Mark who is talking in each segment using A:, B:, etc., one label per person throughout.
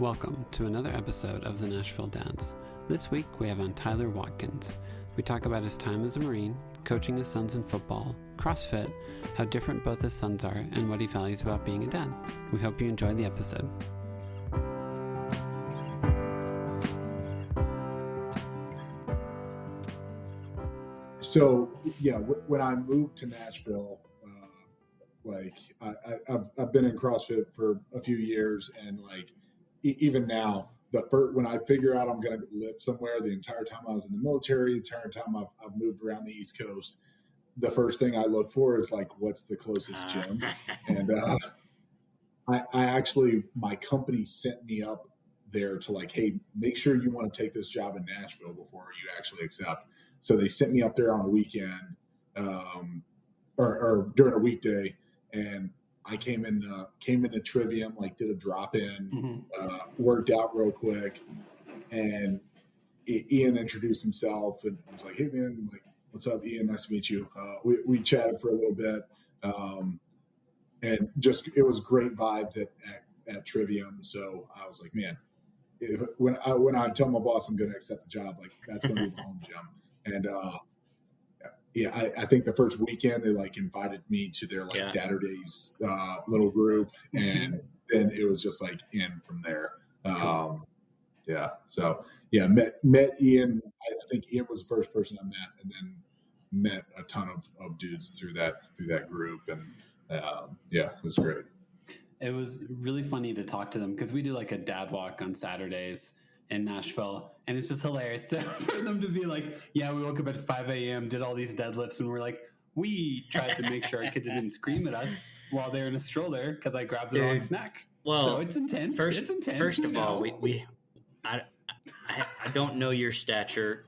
A: Welcome to another episode of the Nashville Dads. This week we have on Tyler Watkins. We talk about his time as a Marine, coaching his sons in football, CrossFit, how different both his sons are, and what he values about being a dad. We hope you enjoy the episode.
B: So, when I moved to Nashville, I've been in CrossFit for a few years, and even now, when I figure out I'm going to live somewhere, the entire time I was in the military, the entire time I've moved around the East Coast, the first thing I look for is what's the closest gym? And I actually, my company sent me up there to hey, make sure you want to take this job in Nashville before you actually accept. So they sent me up there on a weekend, or during a weekday, and I came into Trivium, did a drop in, worked out real quick, and Ian introduced himself and was like, "Hey man, what's up, Ian? Nice to meet you." We chatted for a little bit, and just it was great vibes at Trivium. So I was like, man, when I tell my boss I'm going to accept the job, that's going to be my home gym. And I think the first weekend they invited me to their Dadder Days little group, and then it was just in from there. Met Ian. I think Ian was the first person I met, and then met a ton of dudes through that group, and it was great.
A: It was really funny to talk to them because we do a dad walk on Saturdays in Nashville, and it's just hilarious for them to be we woke up at 5 a.m., did all these deadlifts, and we're we tried to make sure our kid didn't scream at us while they're in a stroller because I grabbed the wrong snack.
C: Well,
A: so it's intense.
C: First of all, I don't know your stature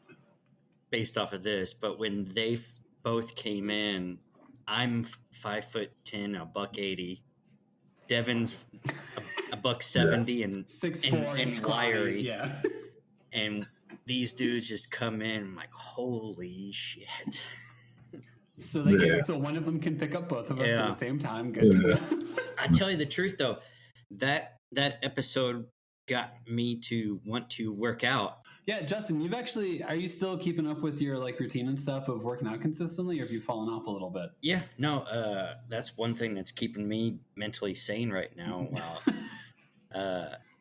C: based off of this, but when they both came in, I'm 5'10", $180. Devin's $170 and 6'4" and wiry.
A: Yeah.
C: And these dudes just come in. I'm like, holy shit.
A: So one of them can pick up both of us at the same time. Good to know.
C: I tell you the truth though, that episode got me to want to work out.
A: Yeah, Justin, are you still keeping up with your routine and stuff of working out consistently, or have you fallen off a little bit?
C: Yeah, no, that's one thing that's keeping me mentally sane right now while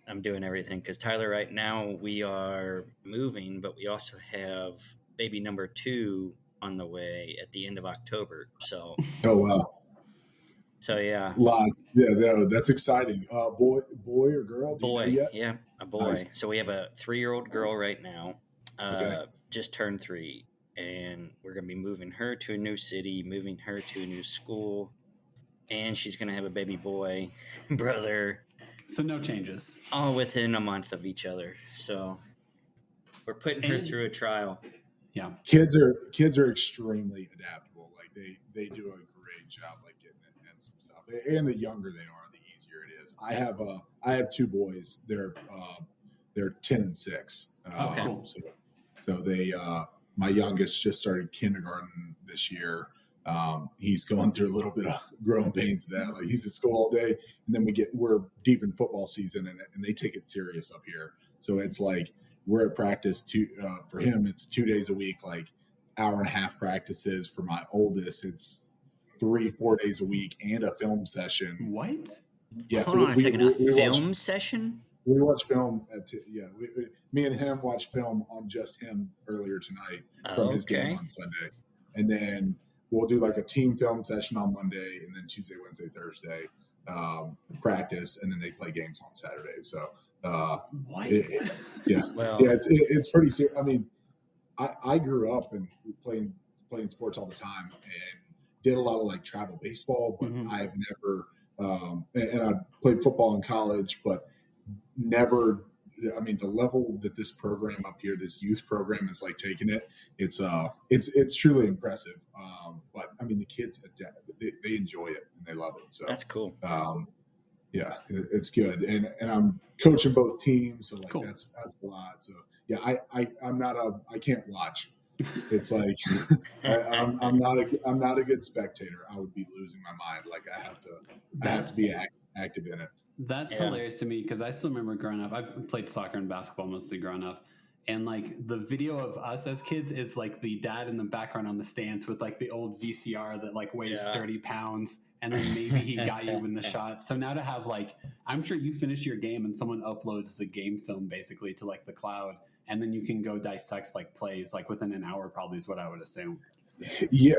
C: I'm doing everything. Because Tyler, right now we are moving, but we also have baby number 2 on the way at the end of October. So.
B: Oh wow.
C: So yeah.
B: Lots. Yeah, that's exciting. Boy or girl?
C: Boy, yeah, a boy. Nice. So we have a 3-year-old girl right now, just turned 3, and we're going to be moving her to a new city, moving her to a new school, and she's going to have a baby boy, brother.
A: So no changes.
C: All within a month of each other. So we're putting her through a trial.
B: Yeah. Kids are extremely adaptable. They do a great job getting it and some stuff. And the younger they are, the easier it is. I have 2 boys. They're 10 and 6.
A: Cool.
B: So they my youngest just started kindergarten this year. He's going through a little bit of growing pains of that. He's at school all day, and then we're deep in football season, and they take it serious up here. So it's we're at practice for him. It's 2 days a week, hour and a half practices. For my oldest, it's 3-4 days a week and a film session.
A: What?
B: Yeah.
C: Hold on a second. A film session?
B: We watch film. Me and him watched film on just him earlier tonight from his game on Sunday, and then we'll do a team film session on Monday, and then Tuesday, Wednesday, Thursday practice, and then they play games on Saturday. So.
A: What?
B: It's pretty serious. I mean, I grew up and playing sports all the time and did a lot of travel baseball, but I've never and I played football in college, but never. I mean, the level that this program up here, this youth program, is taking it. It's truly impressive. But I mean, the kids they enjoy it and they love it. So
C: that's cool.
B: Yeah, it's good, and I'm coaching both teams, so cool. That's a lot. So yeah, I can't watch. It's I'm not a good spectator. I would be losing my mind. I have to be active in it.
A: That's hilarious to me because I still remember growing up. I played soccer and basketball mostly growing up. And like the video of us as kids is like the dad in the background on the stance with like the old VCR that like weighs 30 pounds. And then maybe he got you in the shot. So now to have like, I'm sure you finish your game and someone uploads the game film basically to like the cloud. And then you can go dissect like plays like within an hour probably is what I would assume.
B: Yeah,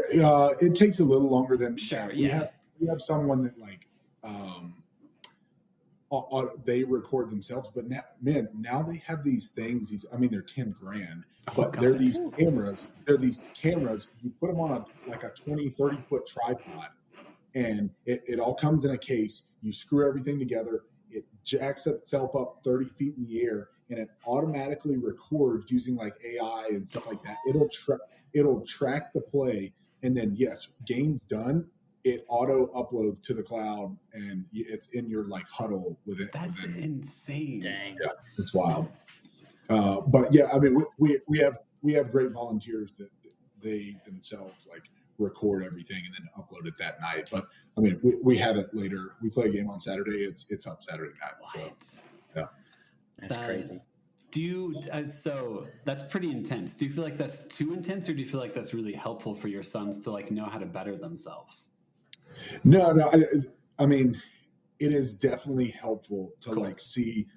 B: it takes a little longer than
A: sure.
B: We have someone that like they record themselves, but now they have these things. I mean, they're $10,000, but they're these cameras. They're these cameras. You put them on like a 20, 30-foot tripod, and it all comes in a case. You screw everything together. It jacks itself up 30 feet in the air, and it automatically records using like AI and stuff like that. It'll track the play, and then yes, game's done. It auto uploads to the cloud, and it's in your like huddle with it.
A: That's insane.
C: Dang.
B: Yeah, it's wild. But yeah, I mean, we have great volunteers that they themselves like record everything and then upload it that night. But I mean, we have it later. We play a game on Saturday. It's up Saturday night.
A: What?
B: So yeah,
C: that's crazy.
A: Do you so that's pretty intense. Do you feel like that's too intense, or do you feel like that's really helpful for your sons to like know how to better themselves?
B: No. I mean, it is definitely helpful to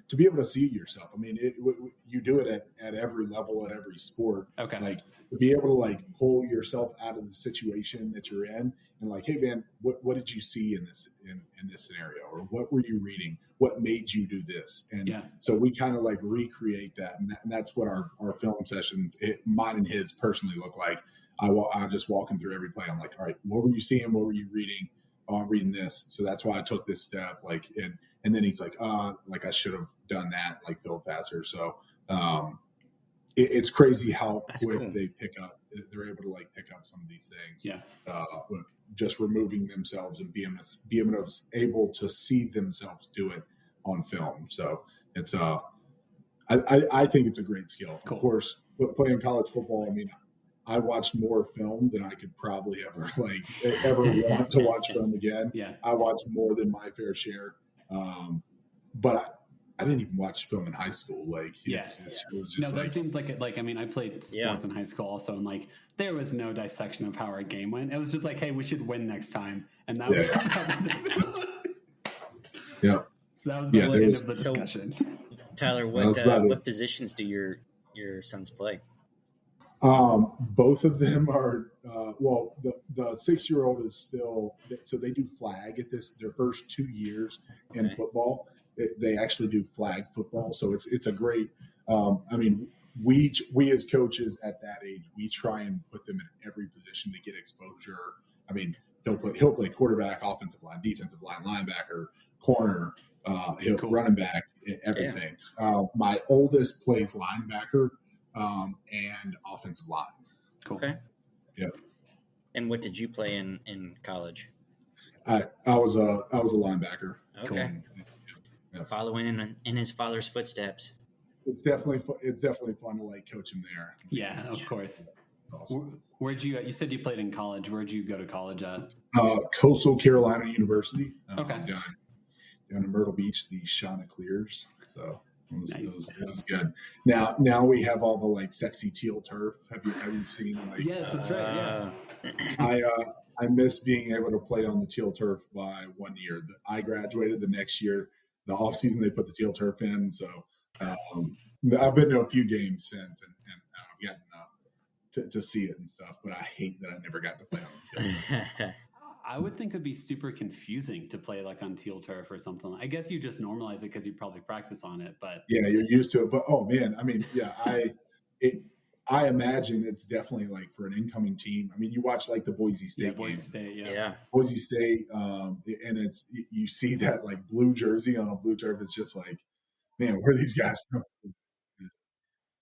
B: to be able to see yourself. I mean, you do it at every level, at every sport.
A: Okay.
B: Like to be able to like pull yourself out of the situation that you're in and like, hey man, what did you see in this scenario, or what were you reading? What made you do this? And so we kind of like recreate that, and that's what our film sessions, mine and his personally look like. I just walk him through every play. I'm like, all right, what were you seeing? What were you reading? Oh, I'm reading this. So that's why I took this step. Like, and then he's like, I should have done that, like filled faster. So it's crazy how quick they pick up. They're able to like pick up some of these things.
A: Yeah.
B: Just removing themselves and being able to see themselves do it on film. So it's I think it's a great skill. Cool. Of course, playing college football, I mean, I watched more film than I could probably ever want to watch film again.
A: Yeah.
B: I watched more than my fair share. But I didn't even watch film in high school. Like, it was just
A: that seems like it. Like, I mean, I played sports in high school also, and like there was no dissection of how our game went. It was just like, hey, we should win next time, and that was that was the end of the discussion.
C: Tyler, what positions do your sons play?
B: Both of them are the 6-year-old is still, so they do flag at their first 2 years in football. They actually do flag football, so it's a great. I mean, we as coaches at that age, we try and put them in every position to get exposure. I mean, he'll play quarterback, offensive line, defensive line, linebacker, corner, running back, everything. My oldest plays linebacker. And offensive line.
A: Cool.
C: Okay.
B: Yeah.
C: And what did you play in college?
B: I was a linebacker.
C: Okay. Cool. Following in his father's footsteps.
B: It's definitely fun to like coach him there.
A: Yeah, of course. Awesome. Where'd you said you played in college? Where'd you go to college at?
B: Coastal Carolina University.
A: Okay.
B: Down in Myrtle Beach, the Chanticleers. So. It was good. Now we have all the like sexy teal turf. Have you seen? Like,
A: yes, that's right.
B: Yeah. I miss being able to play on the teal turf by 1 year. I graduated the next year. The off season they put the teal turf in. So I've been to a few games since, and I've gotten to see it and stuff. But I hate that I never got to play on the teal turf.
A: I would think it would be super confusing to play like on teal turf or something. I guess you just normalize it because you probably practice on it, but
B: yeah, you're used to it. But oh man, I mean, yeah, I imagine it's definitely like for an incoming team. I mean, you watch like the Boise State games. Boise State, and it's you see that like blue jersey on a blue turf. It's just like, man, where are these guys coming from?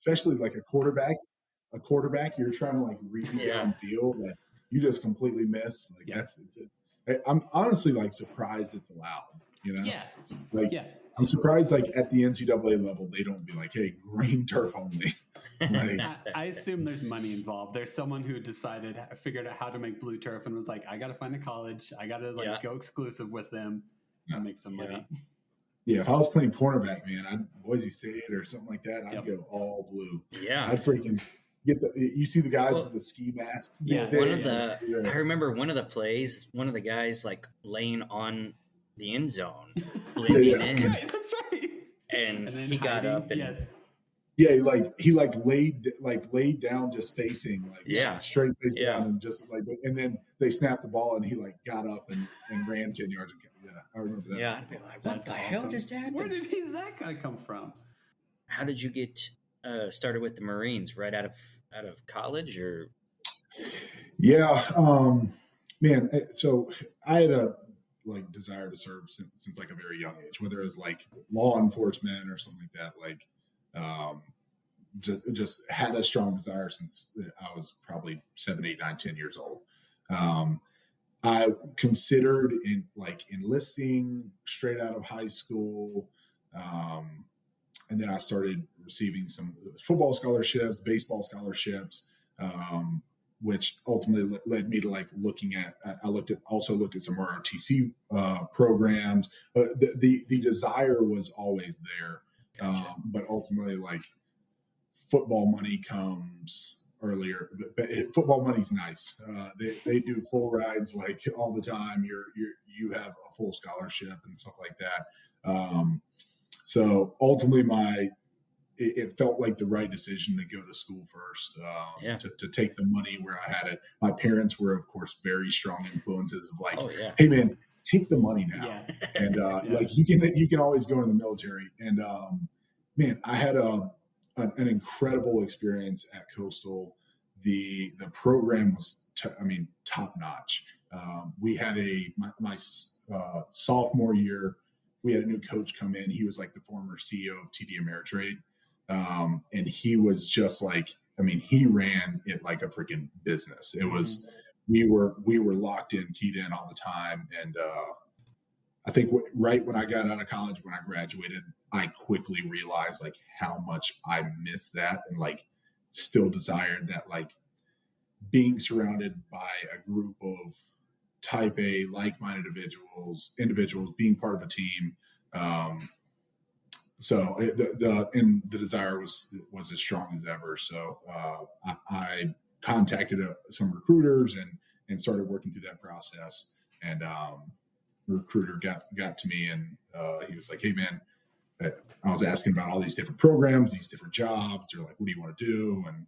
B: Especially like a quarterback. You're trying to like read downfield, like you just completely miss. Like I'm honestly like surprised it's allowed. You know, I'm surprised like at the NCAA level they don't be like, hey, green turf only. Like,
A: I assume there's money involved. There's someone who figured out how to make blue turf and was like, I got to find a college. I got to go exclusive with them and make some money.
B: Yeah, if I was playing cornerback, man, I'd Boise State or something like that. I'd go all blue.
C: Yeah.
B: I'd freaking get you see the guys
C: Well,
B: with the ski masks.
A: Yeah,
B: these
C: one
B: days?
C: of the
B: Yeah.
C: I remember one of the plays, one of the guys like laying on the end zone,
B: Yeah,
C: blending
B: yeah.
C: in,
A: That's right.
C: and
A: then
C: he got
A: hiding.
C: up and
A: Yes.
B: Yeah, he laid down just facing
C: Yeah.
B: straight face
C: Yeah.
B: down and just and then they snapped the ball and he got up and ran 10 yards. Yeah, I remember that.
C: yeah, I'd be like, what
A: That's
C: the hell
A: awesome.
C: just happened?
A: Where did that guy come from?
C: How did you get started with the Marines? Right out of college, or
B: Yeah, man. So I had a desire to serve since like a very young age, whether it was like law enforcement or something like that. Um, just had a strong desire since I was probably 7, 8, 9, 10 years old. I considered enlisting straight out of high school. And then I started receiving some football scholarships, baseball scholarships, which ultimately led me to looking at. I looked at some ROTC programs. The desire was always there,
C: Gotcha.
B: but ultimately football money comes earlier. But football money's nice. They do full rides all the time. You have a full scholarship and stuff like that. So ultimately, it felt like the right decision to go to school first, to take the money where I had it. My parents were, of course, very strong influences of hey man, take the money now.
A: Yeah.
B: And you can always go in the military. And man, I had an incredible experience at Coastal. The program was top notch. We had my sophomore year. We had a new coach come in. He was the former CEO of TD Ameritrade. And he was just he ran it like a freaking business. It was, we were locked in, keyed in all the time. And I think right when I got out of college, when I graduated, I quickly realized how much I missed that and still desired that being surrounded by a group of type A, like-minded individuals being part of the team. So the desire was as strong as ever. So I contacted some recruiters and started working through that process. And the recruiter got to me and he was like, "Hey man," I was asking about all these different programs, these different jobs. They're like, "What do you want to do?" And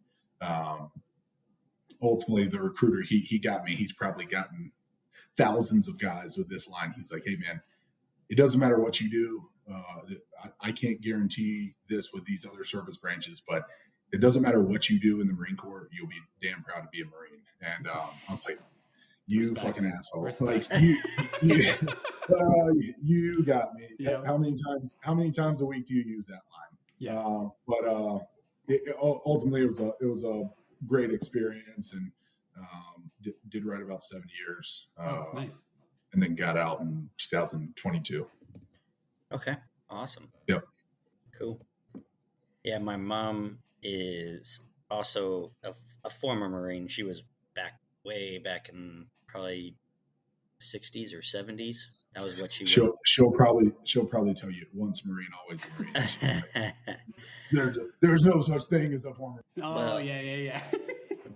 B: ultimately, the recruiter he got me. He's probably gotten thousands of guys with this line. He's like, "Hey man, it doesn't matter what you do. I can't guarantee this with these other service branches, but it doesn't matter what you do in the Marine Corps. You'll be damn proud to be a Marine." And I was like, "You
A: Respect.
B: fucking asshole!
A: Respect.
B: You got me."
A: Yeah.
B: How many times a week do you use that line?
A: Yeah.
B: But ultimately, it was a great experience, and did right about 7 years.
A: Nice.
B: And then got out in 2022.
C: Okay, awesome.
B: Yep.
C: Cool. Yeah, my mom is also a former Marine. She was way back in probably 60s or 70s. That was what she was.
B: She'll probably tell you, once Marine, always a Marine. There's no such thing as a former.
A: Oh,
C: Well,
A: yeah.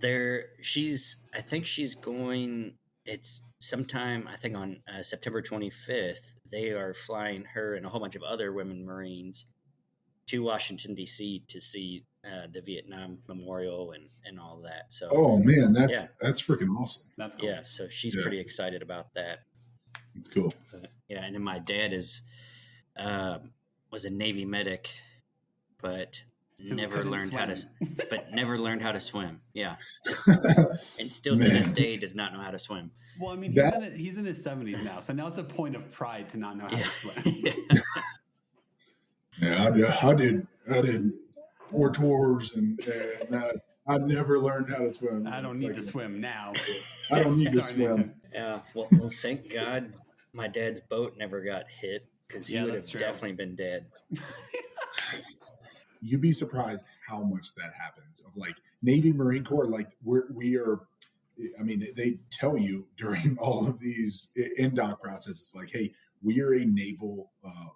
C: I think she's going, it's sometime, I think on September 25th, they are flying her and a whole bunch of other women Marines to Washington, D.C. to see the Vietnam Memorial and all that. So,
B: oh man, that's freaking awesome.
A: That's cool.
C: Yeah, so she's pretty excited about that.
B: It's cool.
C: Yeah, and then my dad was a Navy medic, but never learned how to swim. Yeah, and still to this day does not know how to swim.
A: Well, I mean, he's in his 70s now, so now it's a point of pride to not know how to swim.
B: Yeah, I did 4 tours and I never learned how to swim.
A: I don't need to swim now.
B: I don't need to swim.
C: Yeah, well, thank God my dad's boat never got hit, because he would have definitely been dead.
B: You'd be surprised how much that happens. Of Navy, Marine Corps, we are. I mean, they tell you during all of these in-doc processes, hey, we are a naval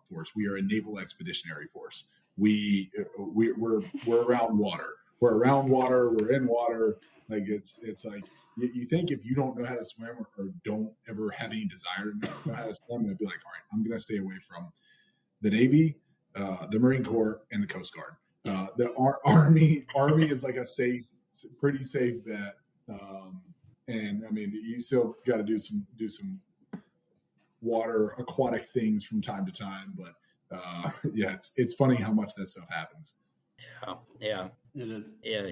B: force. We are a naval expeditionary force. We're around water. We're around water. We're in water. Like it's like you think if you don't know how to swim or don't ever have any desire to know how to swim, it'd be like, all right, I'm going to stay away from the Navy, the Marine Corps, and the Coast Guard. The Army is like a pretty safe bet. And I mean, you still got to do some water aquatic things from time to time, but yeah, it's funny how much that stuff happens.
C: Yeah,
A: it is.
C: Yeah,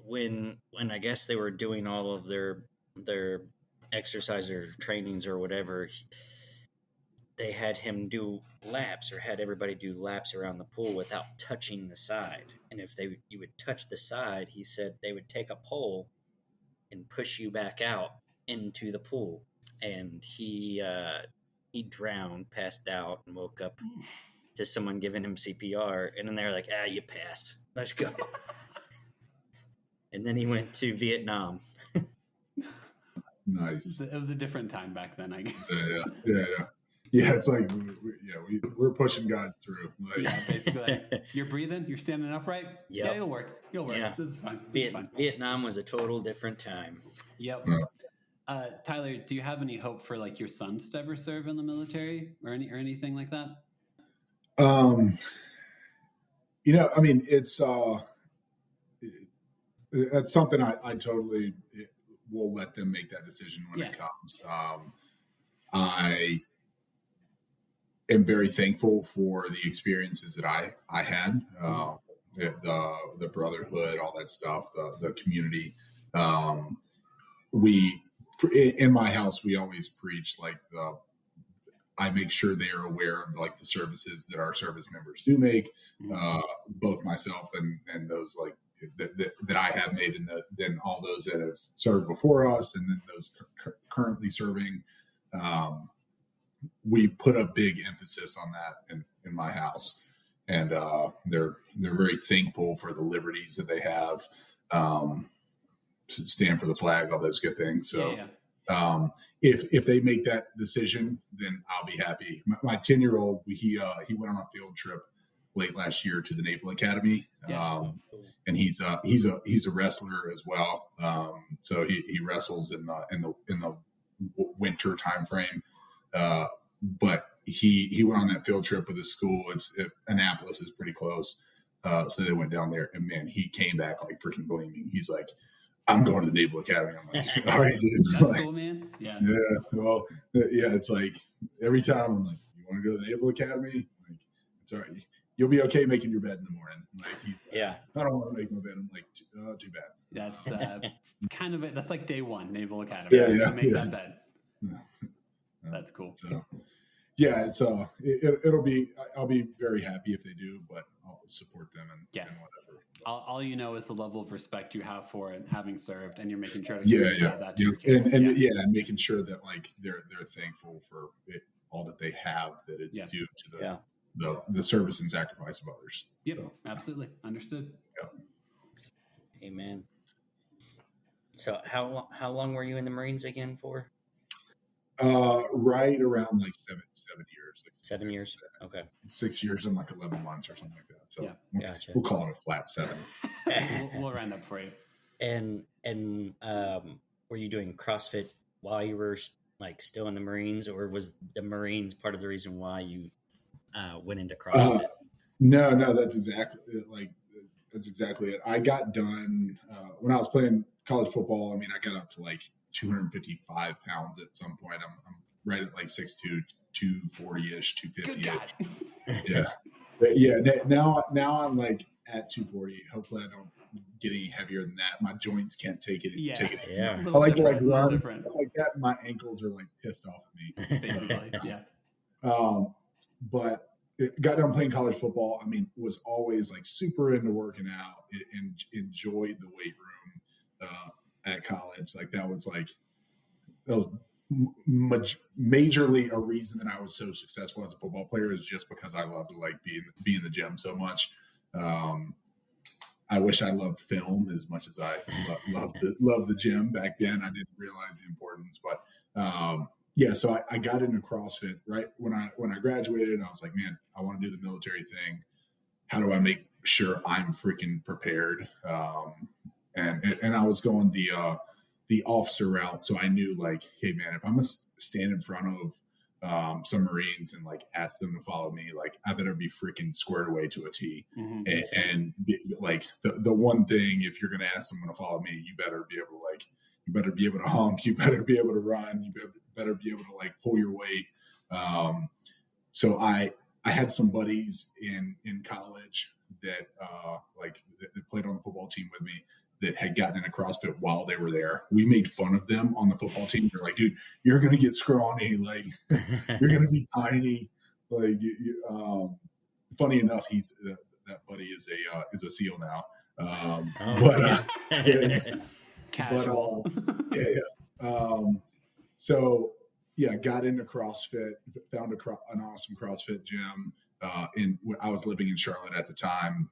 C: when I guess they were doing all of their exercises or trainings or whatever, they had him do laps or had everybody do laps around the pool without touching the side. And if you would touch the side, he said they would take a pole and push you back out into the pool. And he drowned, passed out, and woke up to someone giving him CPR. And then they're like, you pass. Let's go. And then he went to Vietnam.
B: Nice.
A: It was a different time back then, I guess.
B: Yeah, it's like we're pushing guys through. Like,
A: yeah, basically. Like, you're breathing. You're standing upright. Yep. Yeah, you'll work. Yeah. This is fine.
C: Vietnam was a total different time.
A: Yep. Tyler, do you have any hope for like your sons to ever serve in the military or anything like that?
B: I mean, it's something I totally will let them make that decision when it comes. I am very thankful for the experiences that I had, the brotherhood, all that stuff, the community. In my house, we always preach like I make sure they are aware of like the services that our service members do make, both myself and those like that I have made, and then all those that have served before us, and then those currently serving. We put a big emphasis on that in my house, and they're very thankful for the liberties that they have, to stand for the flag, all those good things. So. If they make that decision, then I'll be happy. My 10-year-old, he went on a field trip late last year to the Naval Academy, and he's a wrestler as well. So he wrestles in the winter time frame. But he went on that field trip with his school. Annapolis is pretty close, so they went down there, and man, he came back like freaking gleaming. He's like, I'm going to the Naval Academy. I'm like, all right, dude.
A: That's cool, man. Yeah.
B: Yeah. Well, yeah, it's like every time I'm like, you want to go to the Naval Academy? Like, it's all right. You'll be okay making your bed in the morning. Like, I don't want to make my bed. I'm like, too bad.
A: That's kind of it. That's like day one, Naval Academy.
B: Yeah.
A: Make that bed. That's cool.
B: So, yeah, it's it'll be. I'll be very happy if they do, but I'll support them and whatever.
A: All you know is the level of respect you have for it, having served, and you're making sure to that to
B: yeah.
A: your kids.
B: And making sure that like they're thankful for all that they have, that it's due to the service and sacrifice of others.
A: Yep, so, absolutely understood.
B: Yep.
C: Amen. So how long were you in the Marines again for?
B: Right around like 7 years. Like
C: 7 years. Okay.
B: 6 years and like 11 months or something like that. So
C: gotcha.
B: We'll call it a flat 7.
A: we'll round up for you.
C: And were you doing CrossFit while you were like still in the Marines, or was the Marines part of the reason why you went into CrossFit?
B: No, that's exactly it. I got done when I was playing college football. I mean, I got up to like 255 pounds at some point. I'm right at like 6'2", 240-ish, 250. Yeah. Now I'm like at 240. Hopefully I don't get any heavier than that. My joints can't take it.
C: Yeah.
B: I like to like run stuff like that. And my ankles are like pissed off at me.
A: Basically,
B: but got done playing college football. I mean, was always like super into working out and enjoyed the weight room at college. Like that was majorly a reason that I was so successful as a football player, is just because I love to like be in the gym so much. I wish I loved film as much as I love the gym back then. I didn't realize the importance, but yeah, so I got into CrossFit right when I graduated. I was like, man, I want to do the military thing. How do I make sure I'm freaking prepared? And I was going the officer route, so I knew like, hey man, if I'm gonna stand in front of some Marines and like ask them to follow me, like I better be freaking squared away to a T.
A: Mm-hmm.
B: And like the one thing, if you're gonna ask someone to follow me, you better be able to like, you better be able to hump, you better be able to run, you better be able to like pull your weight. So I had some buddies in college that that played on the football team with me that had gotten into CrossFit while they were there. We made fun of them on the football team. They're like, dude, you're going to get scrawny. Like, you're going to be tiny. Like, funny enough, he's that buddy is a SEAL now.
A: Casual.
B: So yeah, got into CrossFit, found an awesome CrossFit gym. I was living in Charlotte at the time,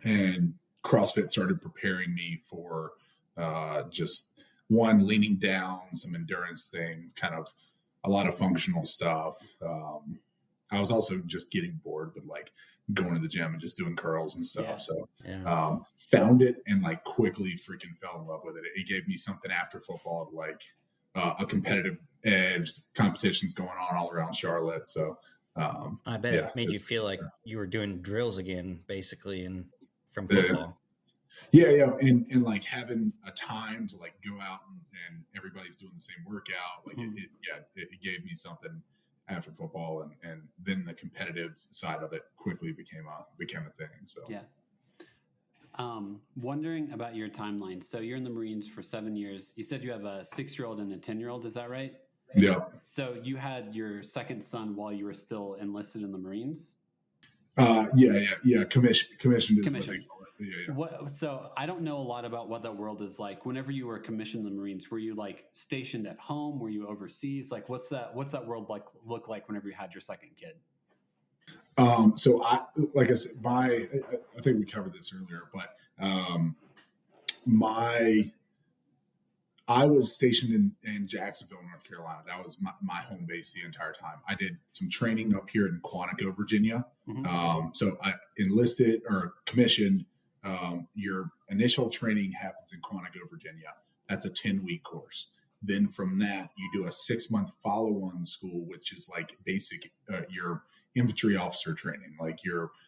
B: and CrossFit started preparing me for just one, leaning down, some endurance things, kind of a lot of functional stuff. I was also just getting bored with like going to the gym and just doing curls and stuff. Found it and like quickly freaking fell in love with it. It gave me something after football, like a competitive edge. Competitions going on all around Charlotte. So
C: I bet it made you feel like you were doing drills again, basically, and from football.
B: And like having a time to like go out and everybody's doing the same workout. Like it gave me something after football, and then the competitive side of it quickly became a thing. So
A: wondering about your timeline. So you're in the Marines for 7 years. You said you have a 6-year-old and a 10-year-old. Is that right?
B: Yeah.
A: So you had your second son while you were still enlisted in the Marines?
B: Commissioned.
A: So I don't know a lot about what that world is like. Whenever you were commissioned in the Marines, were you like stationed at home? Were you overseas? Like, what's that world look like whenever you had your second kid?
B: So like I said, I think we covered this earlier, but I was stationed in Jacksonville, North Carolina. That was my home base the entire time. I did some training up here in Quantico, Virginia. Mm-hmm. So I enlisted or commissioned. Your initial training happens in Quantico, Virginia. That's a 10-week course. Then from that, you do a 6-month follow-on school, which is like basic your infantry officer training. Like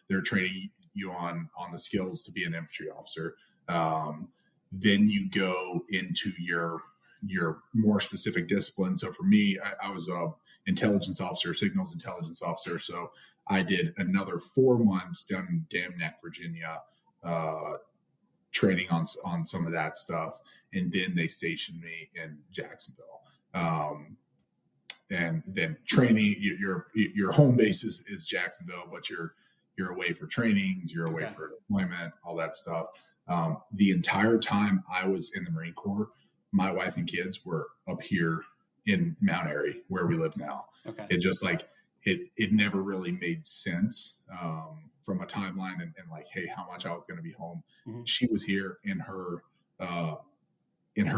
B: they're training you on the skills to be an infantry officer. Then you go into your more specific discipline. So for me, I was a intelligence officer, signals intelligence officer. So I did another 4 months down in Dam Neck, Virginia, training on some of that stuff. And then they stationed me in Jacksonville. And then training, your home base is Jacksonville, but you're away for trainings, you're away for deployment, all that stuff. The entire time I was in the Marine Corps, my wife and kids were up here in Mount Airy, where we live now. Okay. It just like, it never really made sense from a timeline and like, hey, how much I was going to be home. Mm-hmm. She was here in her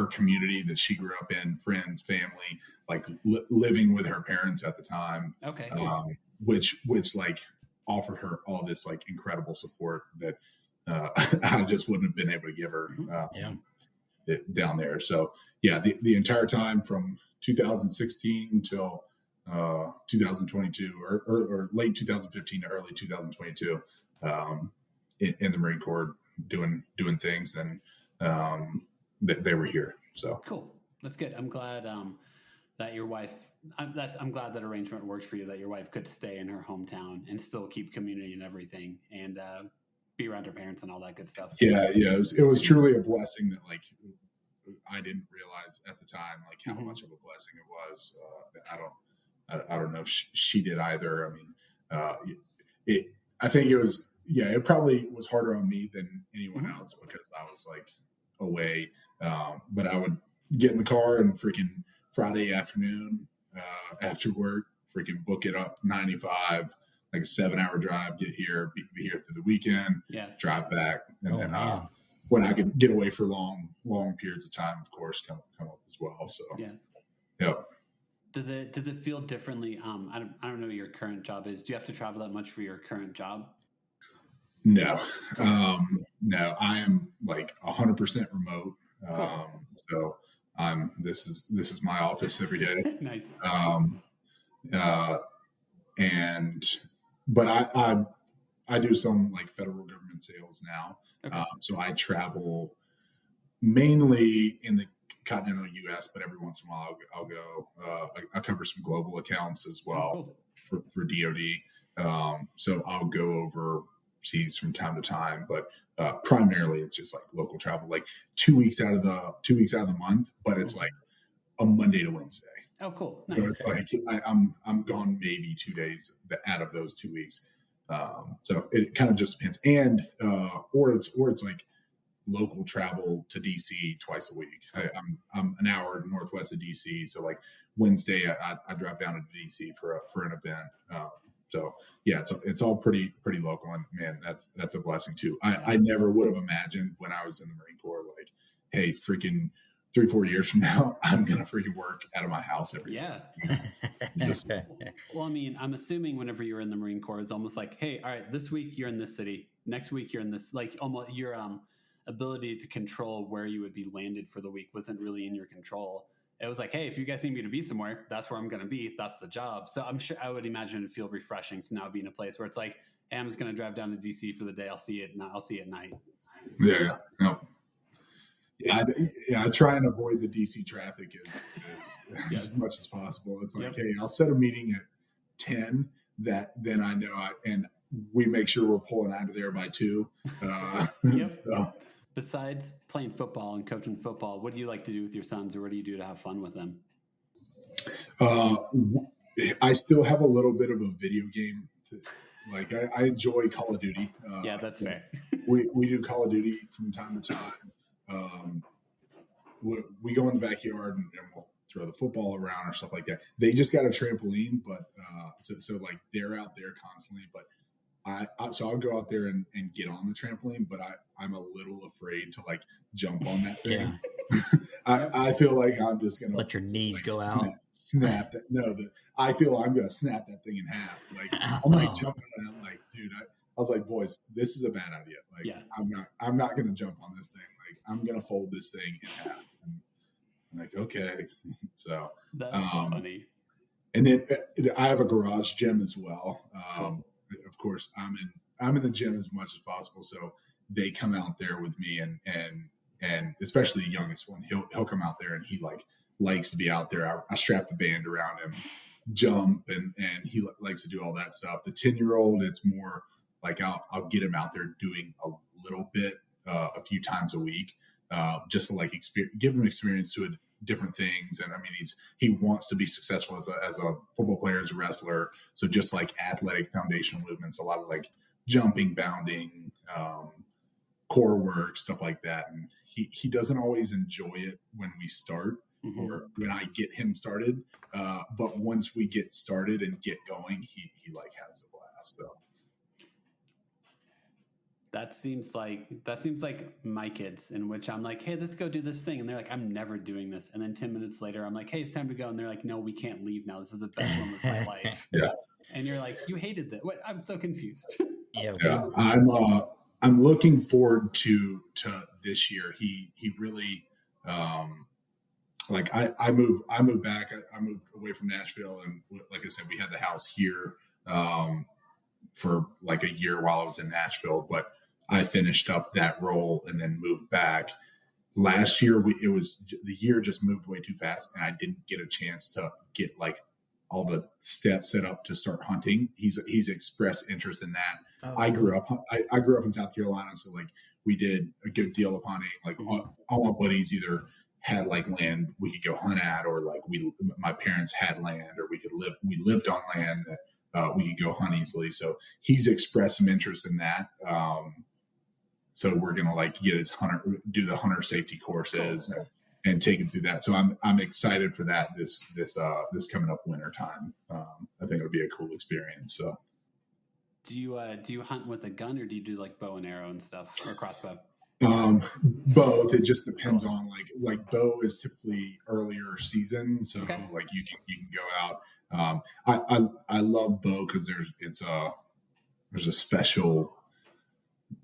B: community that she grew up in, friends, family, like living with her parents at the time. Okay. Cool. Which like offered her all this like incredible support that I just wouldn't have been able to give her down there. So yeah, the entire time from 2016 till 2022 or late 2015 to early 2022 in the Marine Corps doing things, and they were here. So
A: cool. That's good. I'm glad that your wife. I'm glad that arrangement worked for you. That your wife could stay in her hometown and still keep community and everything, and be around her parents and all that good stuff.
B: Yeah. It was truly a blessing that like I didn't realize at the time like how much of a blessing it was. I don't know if she did either. I mean, I think it was. Yeah, it probably was harder on me than anyone else because I was like away. But I would get in the car and freaking Friday afternoon after work, freaking book it up 95, like a 7-hour drive, get here, be here through the weekend, drive back. And then when I could get away for long periods of time, of course, come up as well. So,
A: Does it feel differently? I don't know what your current job is. Do you have to travel that much for your current job?
B: No, no, I am like 100% remote.
A: Cool.
B: So this is my office every day.
A: Nice.
B: Um, uh, and, but I do some like federal government sales now.
A: Okay.
B: So I travel mainly in the continental U.S., but every once in a while I'll go. I cover some global accounts as well
A: Cool.
B: for DoD. So I'll go overseas from time to time, but primarily it's just like local travel, like 2 weeks out of the month, but it's like a Monday to Wednesday.
A: Oh, cool.
B: So
A: Nice.
B: it's like I'm gone maybe 2 days out of those 2 weeks. So it kind of just depends, and or it's like local travel to DC twice a week. I'm an hour northwest of DC, so like Wednesday I drive down to DC for an event. So yeah, it's all pretty local, and man, that's a blessing too. I never would have imagined when I was in the Marine Corps, like, hey, freaking 3-4 years from now, I'm gonna freaking work out of my house every day.
A: Well, I mean, I'm assuming whenever you were in the Marine Corps, it's almost like, hey, all right, this week you're in this city, next week you're in this, like almost your ability to control where you would be landed for the week wasn't really in your control. It was like, hey, if you guys need me to be somewhere, that's where I'm going to be. That's the job. So I'm sure I would imagine it'd feel refreshing to now be in a place where it's like, hey, I'm just going to drive down to DC for the day. I'll see it at night.
B: Yeah. No. Yeah, I try and avoid the DC traffic as much as possible. It's like, hey, I'll set a meeting at 10 that then I know and we make sure we're pulling out of there by 2. So.
A: Besides playing football and coaching football, what do you like to do with your sons, or what do you do to have fun with them?
B: I still have a little bit of a video game. Like I enjoy Call of Duty.
A: Yeah, that's fair.
B: we do Call of Duty from time to time. We go in the backyard and we'll throw the football around or stuff like that. They just got a trampoline, but so like they're out there constantly. But so I'll go out there and get on the trampoline, but I'm a little afraid to like jump on that thing. Yeah. I feel like I'm just gonna
C: let your knees go
B: out. Snap that. No, I feel I'm gonna snap that thing in half. Like I'm like jumping and I'm like, dude, I was like, boys, this is a bad idea. Like I'm not gonna jump on this thing. Like I'm gonna fold this thing in half. And I'm like, okay. So
A: that's funny.
B: And then I have a garage gym as well.
A: Cool.
B: Of course, I'm in the gym as much as possible, so they come out there with me, and especially the youngest one, he'll come out there and he like likes to be out there. I strap the band around him, jump, and he likes to do all that stuff. The 10-year-old, it's more like I'll get him out there doing a little bit a few times a week, just to like give him experience to different things. And I mean, he wants to be successful as a football player, as a wrestler. So just like athletic foundational movements, a lot of like jumping, bounding, core work, stuff like that. And he doesn't always enjoy it when we start or when I get him started. But once we get started and get going, he like has a blast. So.
A: That seems like my kids, in which I'm like, hey, let's go do this thing. And they're like, I'm never doing this. And then 10 minutes later, I'm like, hey, it's time to go. And they're like, no, we can't leave now. This is the best moment of my life.
B: Yeah.
A: And you're like, you hated that. What? I'm so confused.
B: Yeah. I'm looking forward to this year. He really, like I moved back. I moved away from Nashville. And like I said, we had the house here, for like a year while I was in Nashville, but I finished up that role and then moved back. Last year, the year just moved way too fast, and I didn't get a chance to get like all the steps set up to start hunting. He's expressed interest in that. Oh, I grew up in South Carolina, so like we did a good deal of hunting. Like all my buddies either had like land we could go hunt at, or like my parents had land, or we lived on land that we could go hunt easily. So he's expressed some interest in that. So we're gonna like get his do the hunter safety courses and take him through that. So I'm excited for that this coming up winter time. I think it'll be a cool experience. So
A: do you hunt with a gun, or do you do like bow and arrow and stuff, or crossbow?
B: Both. It just depends on like bow is typically earlier season, so like you can go out. I love bow because there's a special,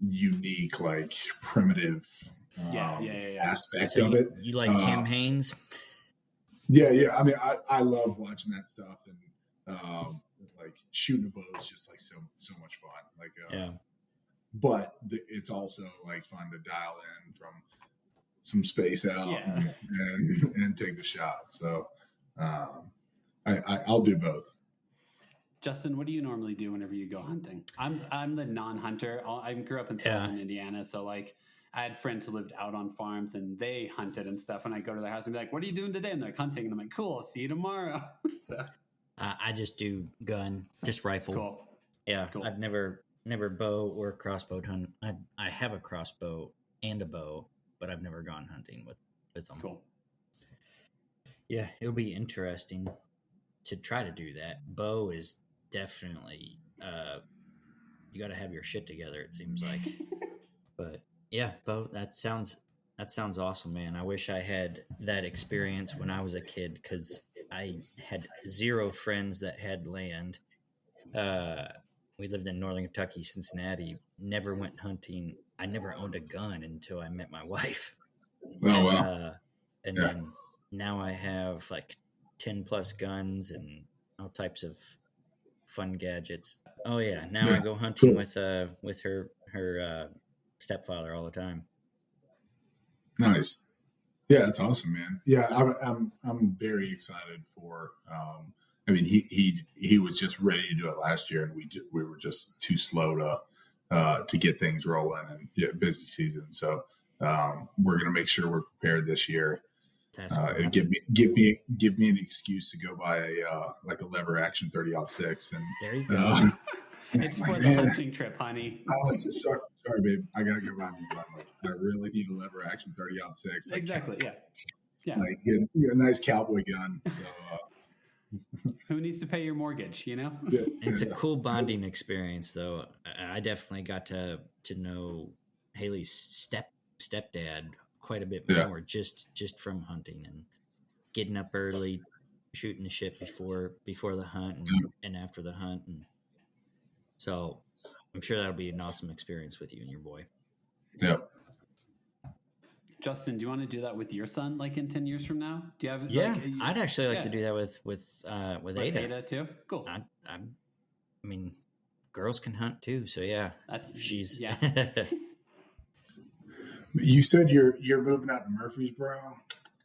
B: unique, like primitive aspect of it.
C: You like Cam Haines?
B: Yeah. I mean, I love watching that stuff, and like shooting a bow is just like so much fun. Like but it's also like fun to dial in from some space out and take the shot. So I'll do both.
A: Justin, what do you normally do whenever you go hunting? I'm the non-hunter. I grew up in southern Indiana, so like I had friends who lived out on farms and they hunted and stuff. And I go to their house and be like, "What are you doing today?" And they're like, "Hunting." And I'm like, "Cool, I'll see you tomorrow." So
C: I just do gun, just rifle.
A: Cool.
C: Yeah,
A: cool.
C: I've never bow or crossbow hunt. I have a crossbow and a bow, but I've never gone hunting with them.
A: Cool.
C: Yeah, it'll be interesting to try to do that. Bow is definitely you got to have your shit together. It seems like, but yeah, bow. That sounds awesome, man. I wish I had that experience when I was a kid because I had zero friends that had land. We lived in Northern Kentucky, Cincinnati. Never went hunting. I never owned a gun until I met my wife.
B: Oh wow!
C: And then now I have like 10 plus guns and all types of fun gadgets. Oh yeah, now I go hunting with her stepfather all the time.
B: Nice. Yeah, that's awesome, man. Yeah, I'm very excited for. I mean, he was just ready to do it last year, and we were just too slow to get things rolling, and busy season. So we're gonna make sure we're prepared this year. And give me an excuse to go buy a lever action 30-06, and
C: there you go.
A: It's for the hunting trip, honey.
B: Sorry, babe. I gotta go buy me one. I really need a lever action 30-06.
A: Exactly. Yeah.
B: Like get a nice cowboy gun. So.
A: Who needs to pay your mortgage? You know.
C: It's a cool bonding experience, though. I definitely got to know Haley's stepdad quite a bit more just from hunting and getting up early, shooting the shit before the hunt and after the hunt, and so I'm sure that'll be an awesome experience with you and your boy.
B: Yeah.
C: Justin,
A: do you want to do that with your son, like in 10 years from now? Do you have?
C: Yeah, I'd actually like to do that with Ada.
A: Ada too. Cool.
C: I mean, girls can hunt too, so yeah. She's
B: You said you're moving out to Murfreesboro.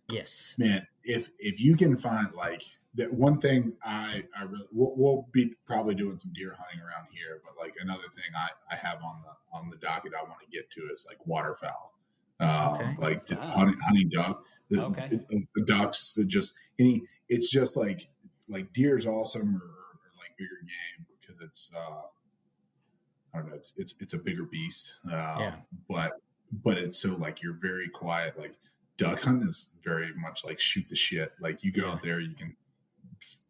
C: Yes,
B: man. If you can find like that one thing, I really we'll be probably doing some deer hunting around here, but like another thing I have on the docket I want to get to is like waterfowl. Like hunting duck. The ducks that just it's just like deer is awesome or like bigger game because it's I don't know, it's a bigger beast. But it's so like you're very quiet. Like duck hunting is very much like shoot the shit. Like you go out there, you can.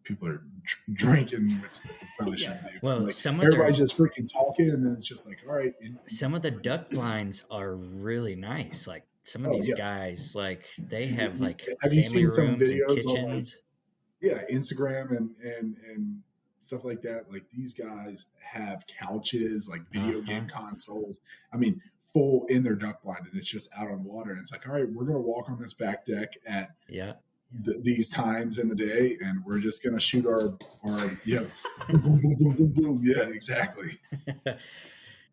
B: People are drinking, which they probably shouldn't do.
C: Well,
B: like, everybody's just freaking talking, and then it's just like, all right.
C: Some of the duck blinds are really nice. Like some of these guys, like they have like
B: have you seen some videos
C: and kitchens?
B: Instagram and stuff like that. Like these guys have couches, like video game consoles. I mean, full in their duck blind, and it's just out on water. And it's like, all right, we're gonna walk on this back deck at these times in the day, and we're just gonna shoot our boom, boom, boom, boom, boom, boom. Yeah, exactly.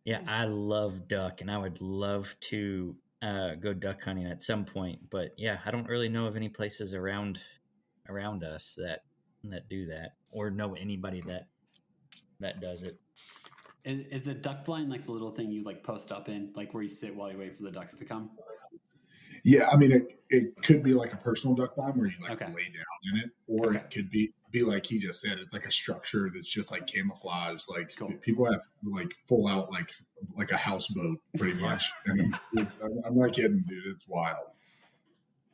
C: Yeah, I love duck, and I would love to go duck hunting at some point. But yeah, I don't really know of any places around us that do that, or know anybody that does it.
A: Is a duck blind like the little thing you like post up in, like where you sit while you wait for the ducks to come?
B: Yeah, I mean, it could be like a personal duck blind where you like lay down in it, or it could be like he just said, it's like a structure that's just like camouflage. Like people have like full out like a houseboat pretty much. And I'm not kidding, dude. It's wild.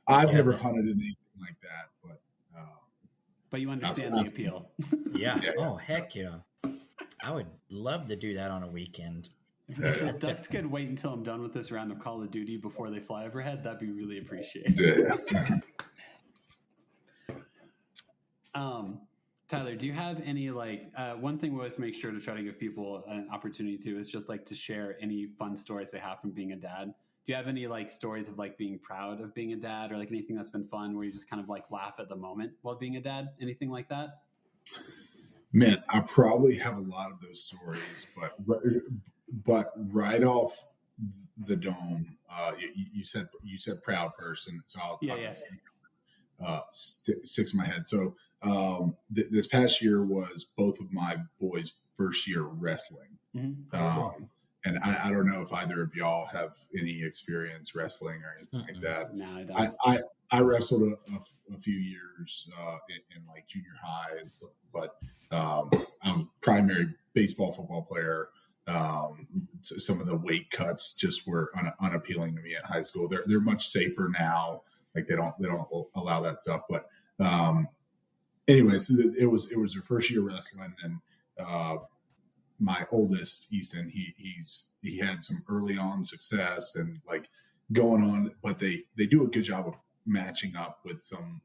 B: I've never hunted in anything like that,
A: but you understand the appeal.
C: Yeah. Oh heck yeah! I would love to do that on a weekend.
A: If ducks could wait until I'm done with this round of Call of Duty before they fly overhead, that'd be really appreciated.
B: Yeah.
A: Tyler, do you have any one thing we always make sure to try to give people an opportunity to is just to share any fun stories they have from being a dad? Do you have any stories of being proud of being a dad, or anything that's been fun where you just kind of laugh at the moment while being a dad? Anything like that?
B: Man, I probably have a lot of those stories, but right off the dome, you said proud person, so I'll sticks in my head. So this past year was both of my boys' first year wrestling.
A: Mm-hmm.
B: And I don't know if either of y'all have any experience wrestling or anything like that.
A: No, I don't.
B: I wrestled a few years in junior high and stuff, but I'm a primary baseball, football player. Some of the weight cuts just were unappealing to me in high school. They're much safer now. They don't allow that stuff. But anyways, it was their first year wrestling, and my oldest Easton, he had some early on success and going on, but they do a good job of matching up with some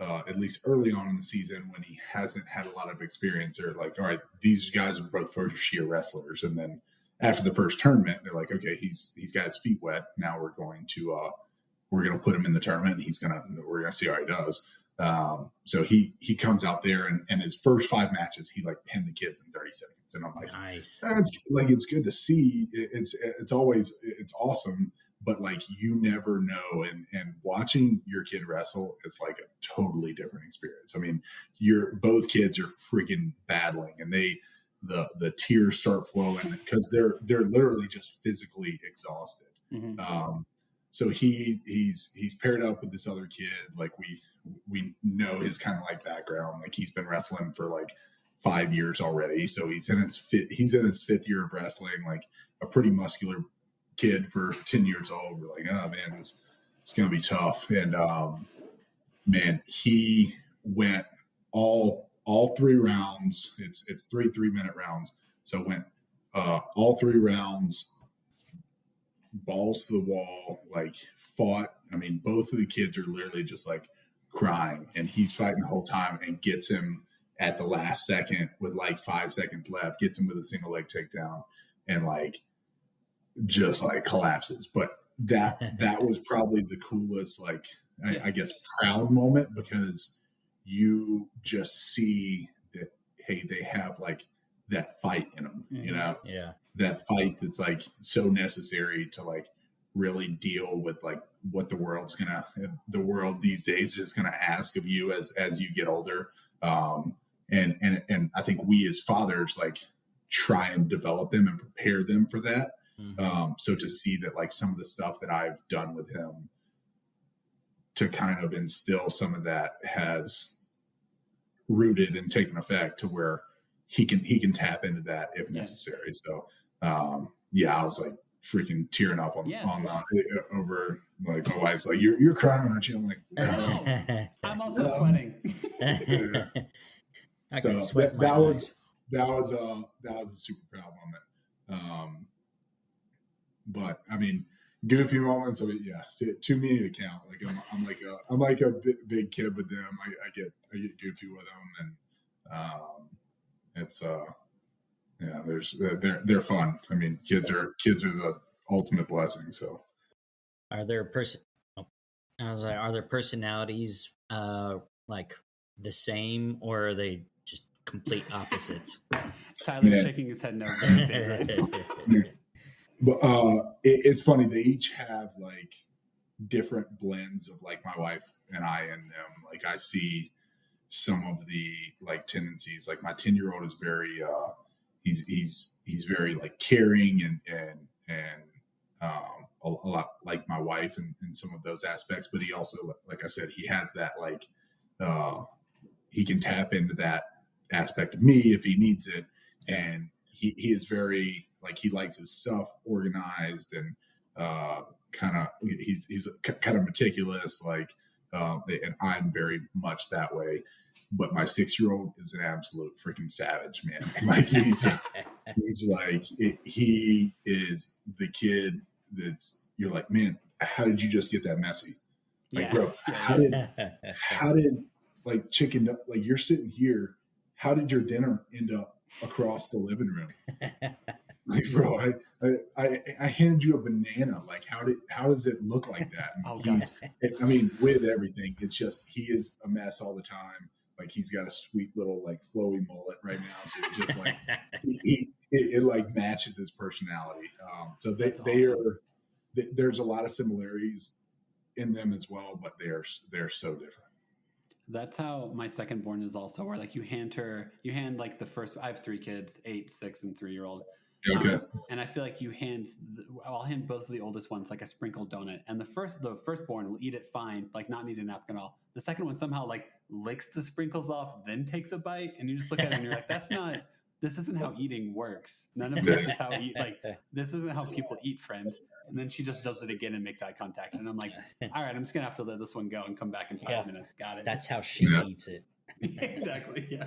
B: at least early on in the season when he hasn't had a lot of experience. They're all right, these guys are both first year wrestlers, and then after the first tournament, they're okay, he's got his feet wet. Now we're going to put him in the tournament, and we're gonna see how he does. So he comes out there and his first 5 matches, he pinned the kids in 30 seconds. And I'm
C: nice.
B: It's good to see. It's awesome, but you never know. And watching your kid wrestle, it's a totally different experience. I mean, both kids are freaking battling, and the tears start flowing because they're literally just physically exhausted.
A: Mm-hmm.
B: So he's paired up with this other kid. We know his kind of background. He's been wrestling for 5 years already. So he's in his fifth year of wrestling, a pretty muscular kid for 10 years old. We're oh man, it's going to be tough. And, man, he went all 3 rounds. It's 3 3-minute rounds. So went, all 3 rounds, balls to the wall, fought. I mean, both of the kids are literally just crying, and he's fighting the whole time and gets him at the last second with 5 seconds left, gets him with a single leg takedown, and just collapses. But that was probably the coolest, I guess, proud moment, because you just see that, hey, they have that fight in them,
C: Yeah.
B: That fight that's so necessary to really deal with what the world these days is gonna ask of you as you get older. And I think we as fathers try and develop them and prepare them for that.
C: Mm-hmm.
B: So to see that some of the stuff that I've done with him to kind of instill some of that has rooted and taken effect to where he can tap into that if necessary. So I was freaking tearing up on over my wife's you're crying, aren't you? I'm
A: no. I'm also sweating.
C: I can sweat.
B: That was a super proud moment. But I mean, goofy moments. I mean, too many to count. I'm like a big kid with them. I get goofy with them, and it's they're fun. I mean, kids are the ultimate blessing. So,
C: are there personalities the same, or are they just complete opposites?
A: Tyler's shaking his head no.
B: But it's funny. They each have different blends of my wife and I in them. I see some of the tendencies. My 10-year-old is very he's very caring and a lot like my wife in some of those aspects. But he also, like I said, he has that he can tap into that aspect of me if he needs it, and he is very he likes his stuff organized and he's kind of meticulous, and I'm very much that way. But my 6-year-old is an absolute freaking savage, man. He's like, he is the kid that's, you're like, man, how did you just get that messy? Like, bro, how did like chicken, like you're sitting here, how did your dinner end up across the living room? Like, bro, I handed you a banana. Like, how does it look like that? I mean, with everything, it's just, he is a mess all the time. Like, he's got a sweet little like flowy mullet right now. So it's just like, it like matches his personality. So there's a lot of similarities in them as well, but they're so different.
A: That's how my second born is also, where like you hand like the first, I have 3 kids, 8, 6, and 3-year-old.
B: Okay.
A: And I feel like I'll hand both of the oldest ones like a sprinkled donut, and the firstborn will eat it fine, like not need a napkin at all. The second one somehow like licks the sprinkles off, then takes a bite, and you just look at it and you're like, this isn't how eating works. None of this is how this isn't how people eat, friend. And then she just does it again and makes eye contact, and I'm like, all right, I'm just gonna have to let this one go and come back in 5 minutes. Got it.
C: That's how she eats it.
A: Exactly. Yeah.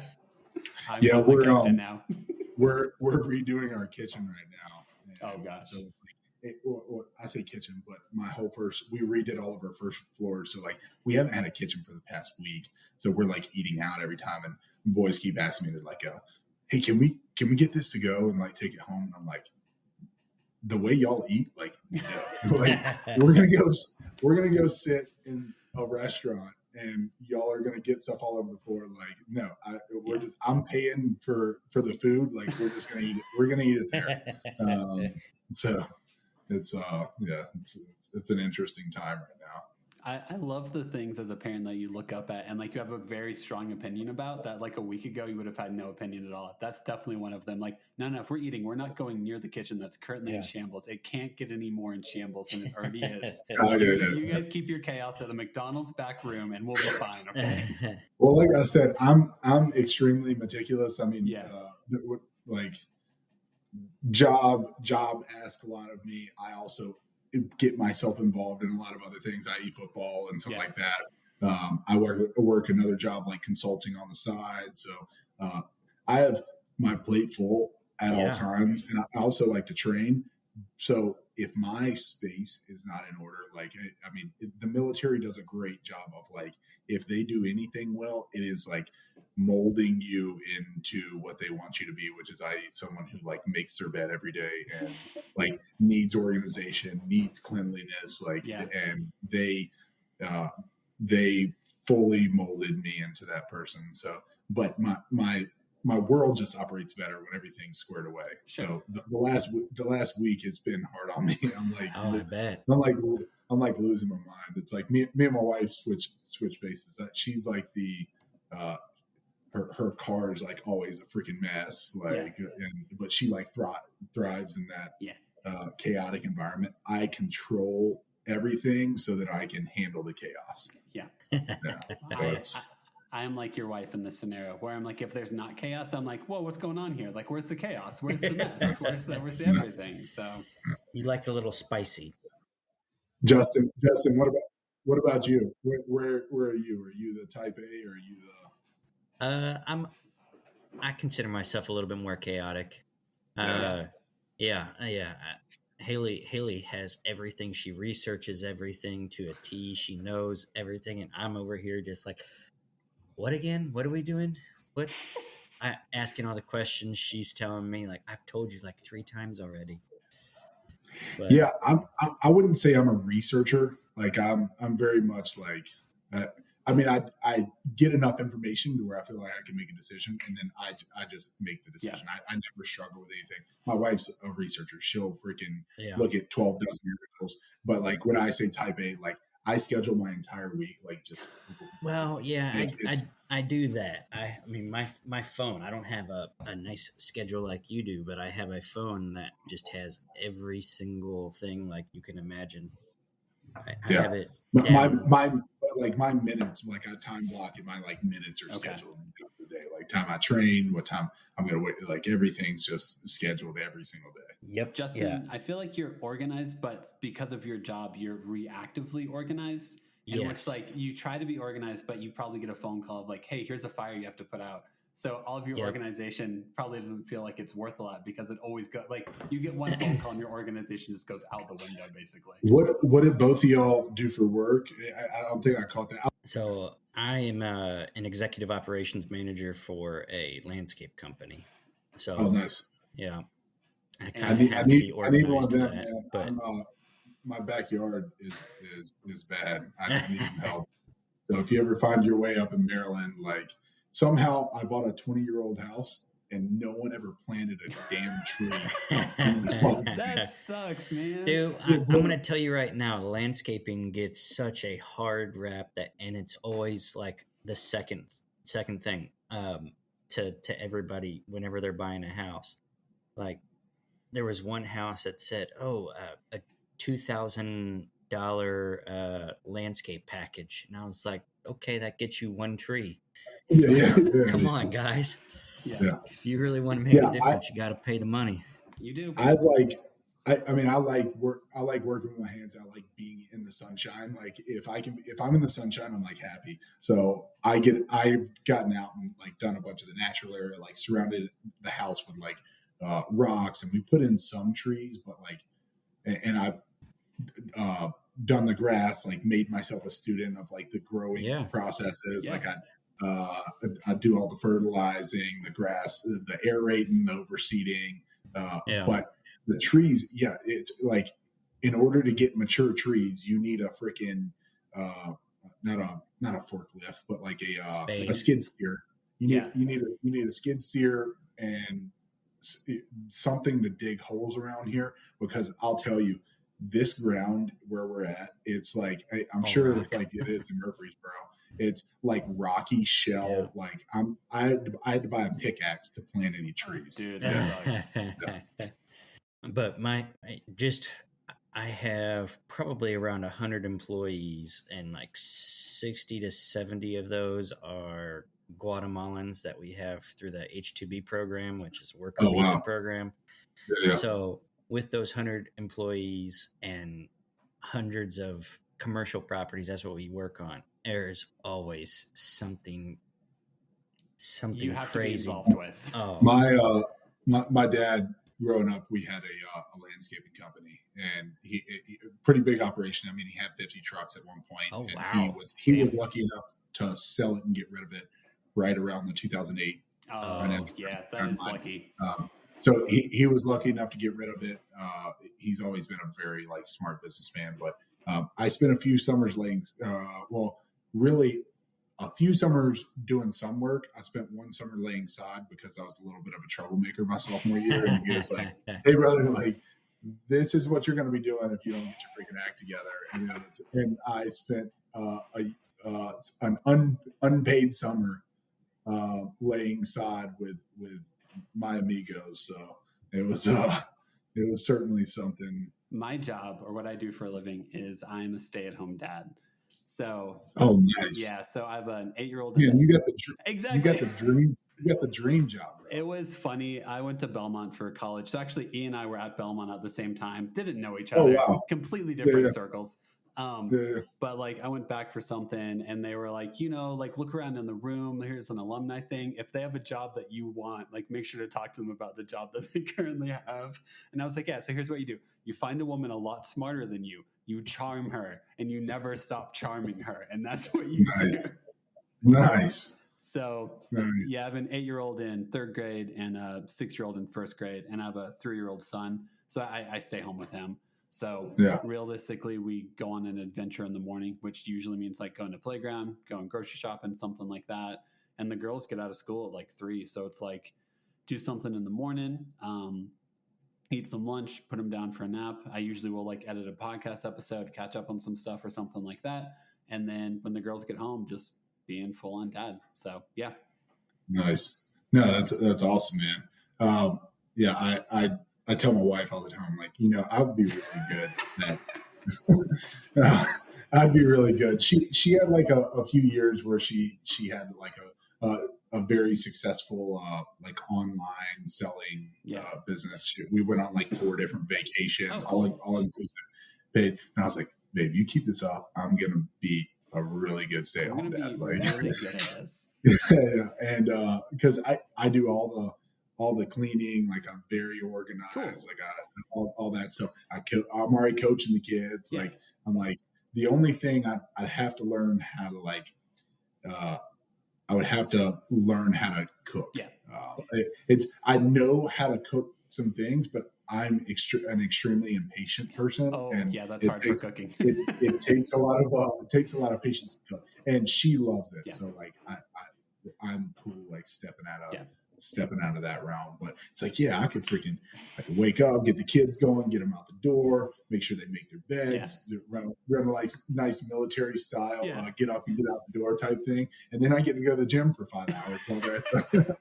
B: We're redoing our kitchen right now.
A: Oh gosh.
B: So it's like, I say kitchen, but we redid all of our first floors. So like, we haven't had a kitchen for the past week. So we're like eating out every time, and boys keep asking me, they're like, hey, can we get this to go and like take it home? And I'm like, the way y'all eat, like, no. Like, we're gonna go sit in a restaurant and y'all are gonna get stuff all over the floor. Like, no, I'm paying for the food. Like, we're just gonna eat it. We're gonna eat it there. So it's an interesting time right now.
A: I love the things as a parent that you look up at and like you have a very strong opinion about that. Like a week ago, you would have had no opinion at all. That's definitely one of them. Like, no, if we're eating, we're not going near the kitchen that's currently in shambles. It can't get any more in shambles than it already is. You guys keep your chaos at the McDonald's back room and we'll be fine. Okay.
B: Well, like I said, I'm extremely meticulous. I mean, like job asks a lot of me. I also get myself involved in a lot of other things, i.e. football and stuff like that. I work another job like consulting on the side. So I have my plate full at all times. And I also like to train. So if my space is not in order, like, I mean, the military does a great job of like, if they do anything well, it is like molding you into what they want you to be, which is someone who like makes their bed every day and like needs organization, needs cleanliness, like, and they fully molded me into that person. So, but my world just operates better when everything's squared away. Sure. So the last week has been hard on me. I'm like,
C: I bet.
B: I'm like losing my mind. It's like me and my wife switch bases. She's like her car is like always a freaking mess. Like, but she like thrives in that chaotic environment. I control everything so that I can handle the chaos.
A: I'm like your wife in this scenario where I'm like, if there's not chaos, I'm like, whoa, what's going on here? Like, where's the chaos? Where's the mess? Where's the everything? So
C: you like a little spicy.
B: Justin, what about you? Where are you? Are you the type A or are you the?
C: I consider myself a little bit more chaotic. Haley has everything. She researches everything to a T. She knows everything, and I'm over here just like, what again? What are we doing? What? I asking all the questions. She's telling me like, I've told you like 3 times already. But,
B: yeah, I wouldn't say I'm a researcher. Like I'm very much like, I mean, I get enough information to where I feel like I can make a decision, and then I just make the decision. I never struggle with anything. My wife's a researcher. She'll freaking look at 12 dozen articles. But like when I say type A, like I schedule my entire week, like just.
C: Well, yeah, I do that. I mean, my phone, I don't have a nice schedule like you do, but I have a phone that just has every single thing like you can imagine. I have it.
B: My minutes, like I time block it. My like minutes are scheduled the day. Like time I train, what time I'm gonna wait. Like everything's just scheduled every single day.
C: Yep.
A: Justin, I feel like you're organized, but because of your job, you're reactively organized. In which like you try to be organized, but you probably get a phone call of like, hey, here's a fire you have to put out. So all of your
C: Yep.
A: organization probably doesn't feel like it's worth a lot because it always goes like you get one phone call and your organization just goes out the window basically.
B: What did both of y'all do for work? I don't think I caught that.
C: So I am an executive operations manager for a landscape company. So
B: Oh, nice.
C: yeah, I
A: And
C: kind
B: I
C: of
B: need
C: have to be
B: I need one
C: organized
B: of
C: for
B: them,
C: that.
B: man.
C: But
B: My backyard is bad. I need some help. So if you ever find your way up in Maryland, like somehow I bought a 20-year-old house and no one ever planted a damn tree.
A: That sucks, man.
C: dude, I'm going to tell you right now, landscaping gets such a hard rap and it's always like the second thing to everybody whenever they're buying a house. Like there was one house that said, "Oh, a $2,000 landscape package," and I was like, "Okay, that gets you one tree."
B: Yeah.
C: Come on, guys.
A: Yeah.
C: If you really want to make a difference, you got to pay the money.
A: You do.
B: I mean, I like working with my hands. I like being in the sunshine. Like if I'm in the sunshine, I'm like happy. So I've gotten out and like done a bunch of the natural area, like surrounded the house with like rocks, and we put in some trees, but like, and I've done the grass, like made myself a student of like the growing processes.
A: Yeah.
B: Like I do all the fertilizing, the grass, the aerating, the overseeding. But the trees, it's like in order to get mature trees, you need a freaking not a forklift, but like a skid steer. You need a skid steer and something to dig holes around here, because I'll tell you, this ground where we're at, it's like I'm sure it's like it is in Murfreesboro. It's like rocky shell. Like I had to buy a pickaxe to plant any trees.
A: Dude, that sucks.
C: But I have probably around 100 employees, and like 60 to 70 of those are Guatemalans that we have through the H-2B program, which is a worker visa program.
B: Yeah.
C: So with those 100 employees and hundreds of commercial properties, that's what we work on. There's always something
A: you have
C: crazy
A: to be involved with.
C: Oh,
B: my dad, growing up, we had a landscaping company, and he pretty big operation. I mean, he had 50 trucks at one point.
C: Oh,
B: and
C: wow.
B: He was lucky enough to sell it and get rid of it right around the 2008.
A: Yeah, that is lucky.
B: So he was lucky enough to get rid of it. He's always been a very like smart businessman. But I spent a few summers really a few summers doing some work. I spent one summer laying sod because I was a little bit of a troublemaker my sophomore year. And he was like, "Hey, brother, like this is what you're going to be doing if you don't get your freaking act together." And I spent an unpaid summer laying sod with my amigos. So it was certainly something.
A: My job, or what I do for a living, is I'm a stay-at-home dad. So
B: nice.
A: Yeah, so I have an 8-year-old.
B: Yeah, you got the
A: exactly.
B: You got the dream. You got the dream job, bro.
A: It was funny. I went to Belmont for college. So actually, Ian and I were at Belmont at the same time. Didn't know each other.
B: Oh, wow.
A: Completely different circles. But like I went back for something, and they were like, like look around in the room. Here's an alumni thing. If they have a job that you want, like make sure to talk to them about the job that they currently have. And I was like, yeah. So here's what you do: you find a woman a lot smarter than you. You charm her, and you never stop charming her, and that's what you do.
B: Nice.
A: So yeah, I have an 8-year-old in 3rd grade and a 6-year-old in 1st grade, and I have a 3-year-old son. So I stay home with him. So realistically, we go on an adventure in the morning, which usually means like going to playground, going grocery shopping, something like that. And the girls get out of school at like 3. So it's like do something in the morning, eat some lunch, put them down for a nap. I usually will like edit a podcast episode, catch up on some stuff or something like that. And then when the girls get home, just being full on dad. So yeah.
B: Nice. No, that's awesome, man. I tell my wife all the time, like, I would be really good at I'd be really good. She had like a few years where she had like a very successful like online selling business. We went on like 4 different vacations, all inclusive paid. And I was like, babe, you keep this up, I'm gonna be a really good stay-at-home dad.
A: Really good at this.
B: Yeah, and because I do all the cleaning, like I'm very organized,
A: Cool.
B: like all that stuff. I'm already coaching the kids.
A: Yeah.
B: Like I'm like the only thing I'd have to learn how to like I would have to learn how to cook.
A: Yeah.
B: I know how to cook some things, but I'm an extremely impatient person.
A: Oh,
B: and
A: yeah, that's hard for cooking.
B: it takes a lot of patience to cook, and she loves it.
A: Yeah.
B: So like I'm cool like stepping out of that realm. But it's like, yeah, I could wake up, get the kids going, get them out the door, make sure they make their beds, run a nice military style, get up and get out the door type thing, and then I get to go to the gym for 5 hours while they're at the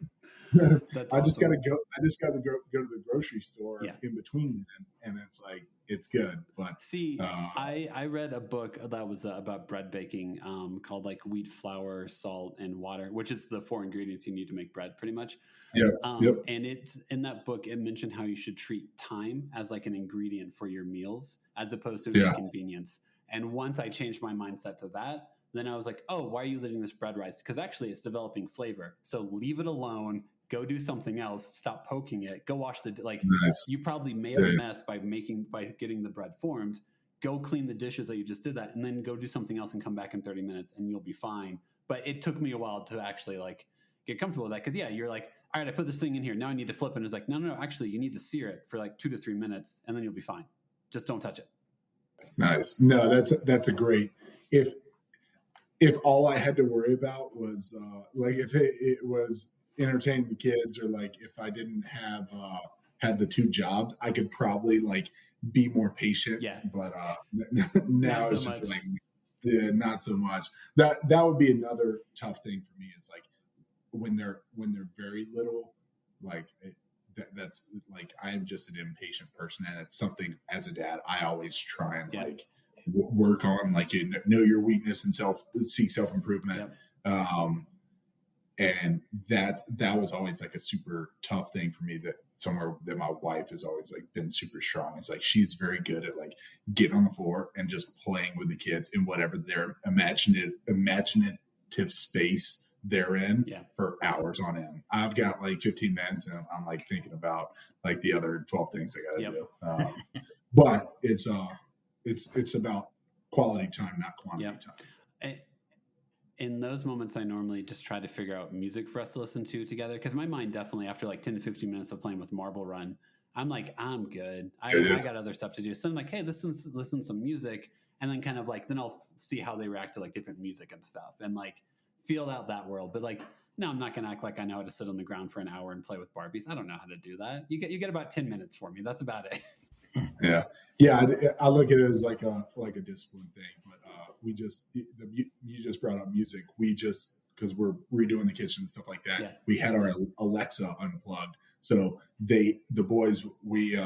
B: I just gotta go to the grocery store in between them, and it's like it's good. But
A: see, I read a book that was about bread baking, called like wheat, flour, salt, and water, which is the 4 ingredients you need to make bread, pretty much. And it in that book it mentioned how you should treat time as like an ingredient for your meals as opposed to an inconvenience. And once I changed my mindset to that, then I was like, oh, why are you letting this bread rise? Because actually it's developing flavor. So leave it alone. Go do something else. Stop poking it. Go wash you probably made a mess by getting the bread formed. Go clean the dishes that you just did that, and then go do something else and come back in 30 minutes and you'll be fine. But it took me a while to actually like get comfortable with that. Cause you're like, all right, I put this thing in here. Now I need to flip it. And it's like, no, actually you need to sear it for like 2 to 3 minutes and then you'll be fine. Just don't touch it.
B: Nice. No, that's a great, if all I had to worry about was like if it was entertain the kids, or like if I didn't have the 2 jobs, I could probably like be more patient.
A: Yeah.
B: But now it's just like not so much. That would be another tough thing for me. Is like when they're very little, like that's like I am just an impatient person, and it's something as a dad I always try and like work on, like know your weakness and seek self improvement. And that was always like a super tough thing for me, that my wife has always like been super strong. It's like she's very good at like getting on the floor and just playing with the kids in whatever their imaginative space they're in for hours on end. I've got like 15 minutes and I'm like thinking about like the other 12 things I gotta do. But it's about quality time, not quantity time.
A: In those moments, I normally just try to figure out music for us to listen to together. Cause my mind definitely, after like 10 to 15 minutes of playing with Marble Run, I'm like, I'm good. I got other stuff to do. So I'm like, hey, listen to some music. And then kind of like, then I'll see how they react to like different music and stuff and like feel out that world. But like, no, I'm not going to act like I know how to sit on the ground for an hour and play with Barbies. I don't know how to do that. You get about 10 minutes for me. That's about it.
B: I look at it as like a discipline thing. But you just brought up music. We just, because we're redoing the kitchen and stuff like that, we had our Alexa unplugged. So the boys, we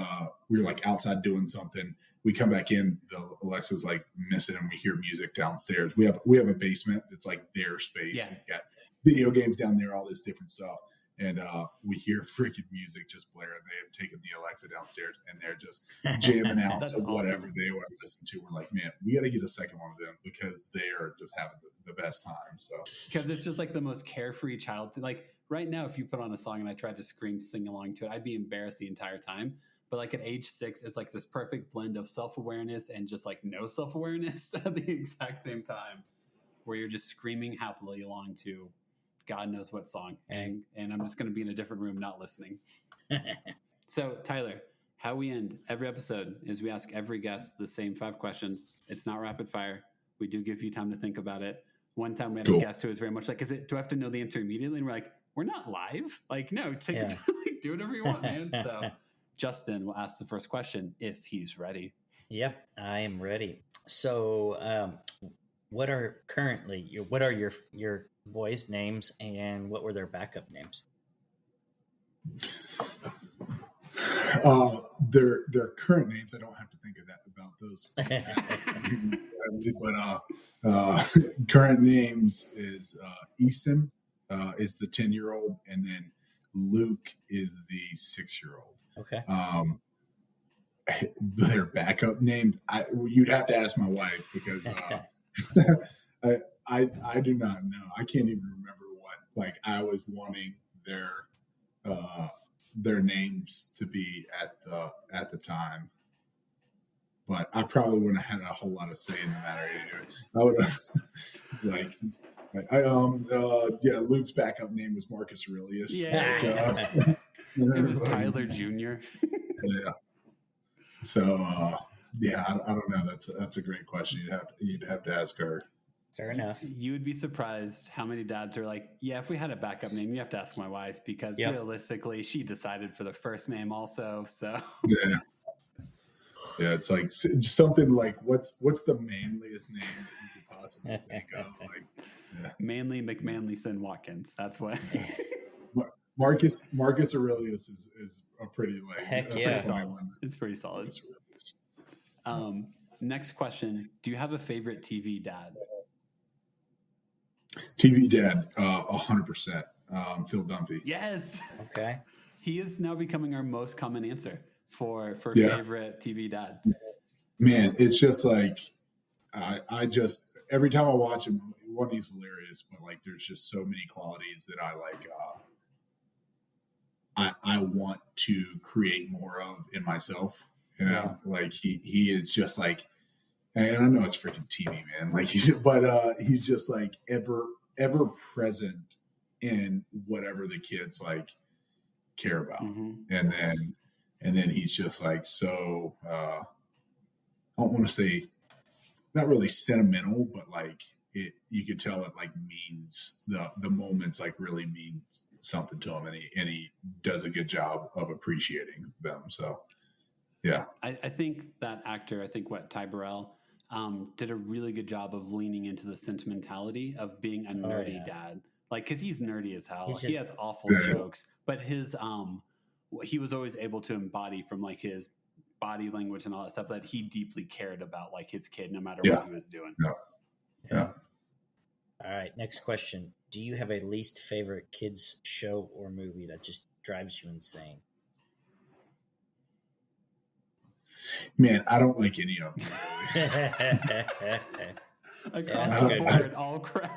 B: were like outside doing something. We come back in, the Alexa's like missing, and we hear music downstairs. We have a basement. It's like their space. We've got video games down there, all this different stuff. And we hear freaking music just blaring. They have taken the Alexa downstairs and they're just jamming out to whatever they want to listen to. We're like, man, we got to get a second one of them because they are just having the best time. So
A: because it's just like the most carefree child thing. Like right now, if you put on a song and I tried to sing along to it, I'd be embarrassed the entire time. But like at age 6, it's like this perfect blend of self-awareness and just like no self-awareness at the exact same time, where you're just screaming happily along to God knows what song, and I'm just going to be in a different room not listening. So, Tyler, how we end every episode is we ask every guest the same 5 questions. It's not rapid fire. We do give you time to think about it. One time we had a guest who was very much like, do I have to know the answer immediately? And we're like, we're not live. Like, no, do whatever you want, man. So Justin will ask the first question if he's ready.
C: Yep, I am ready. So what are your boys' names, and what were their backup names?
B: Their current names, I don't have to think about those. But current names is Easton is the 10-year-old, and then Luke is the 6-year-old.
C: Okay.
B: Their backup names, you'd have to ask my wife because I do not know. I can't even remember like I was wanting their names to be at the time. But I probably wouldn't have had a whole lot of say in the matter anyway. I would have. It's like, Luke's backup name was Marcus Aurelius.
A: Yeah.
B: Like,
A: it was Tyler Jr.
B: Yeah. So I don't know. That's a great question. You'd have to ask her.
C: Fair enough.
A: You would be surprised how many dads are like, yeah, if we had a backup name, you have to ask my wife because realistically, she decided for the first name also. So
B: yeah, it's like just something like what's the manliest name that you could possibly think of? Like
A: Manly McManlyson Watkins. That's what.
B: Marcus Aurelius is a pretty like
C: heck yeah,
A: it's pretty solid. Next question: do you have a favorite TV dad?
B: TV dad, 100%. Phil Dunphy.
A: Yes.
C: Okay.
B: He
A: is now becoming our most common answer for favorite TV dad.
B: Man, it's just like I just every time I watch him, one, he's hilarious, but like there's just so many qualities that I like. I want to create more of in myself. You know, like he is just like, and I know it's freaking TV, man. Like he's just like ever present in whatever the kids like care about, and then he's just like so. I don't want to say not really sentimental, but like you could tell it like means the moments like really means something to him, and he does a good job of appreciating them. So yeah,
A: I think that actor, Ty Burrell, did a really good job of leaning into the sentimentality of being a nerdy dad. Like, cause he's nerdy as hell. He has awful jokes, but his he was always able to embody from like his body language and all that stuff that he deeply cared about, like his kid, no matter what he was doing.
B: Yeah.
C: All right. Next question. Do you have a least favorite kids show or movie that just drives you insane?
B: Man, I don't like any of them.
A: Across the board, all crap.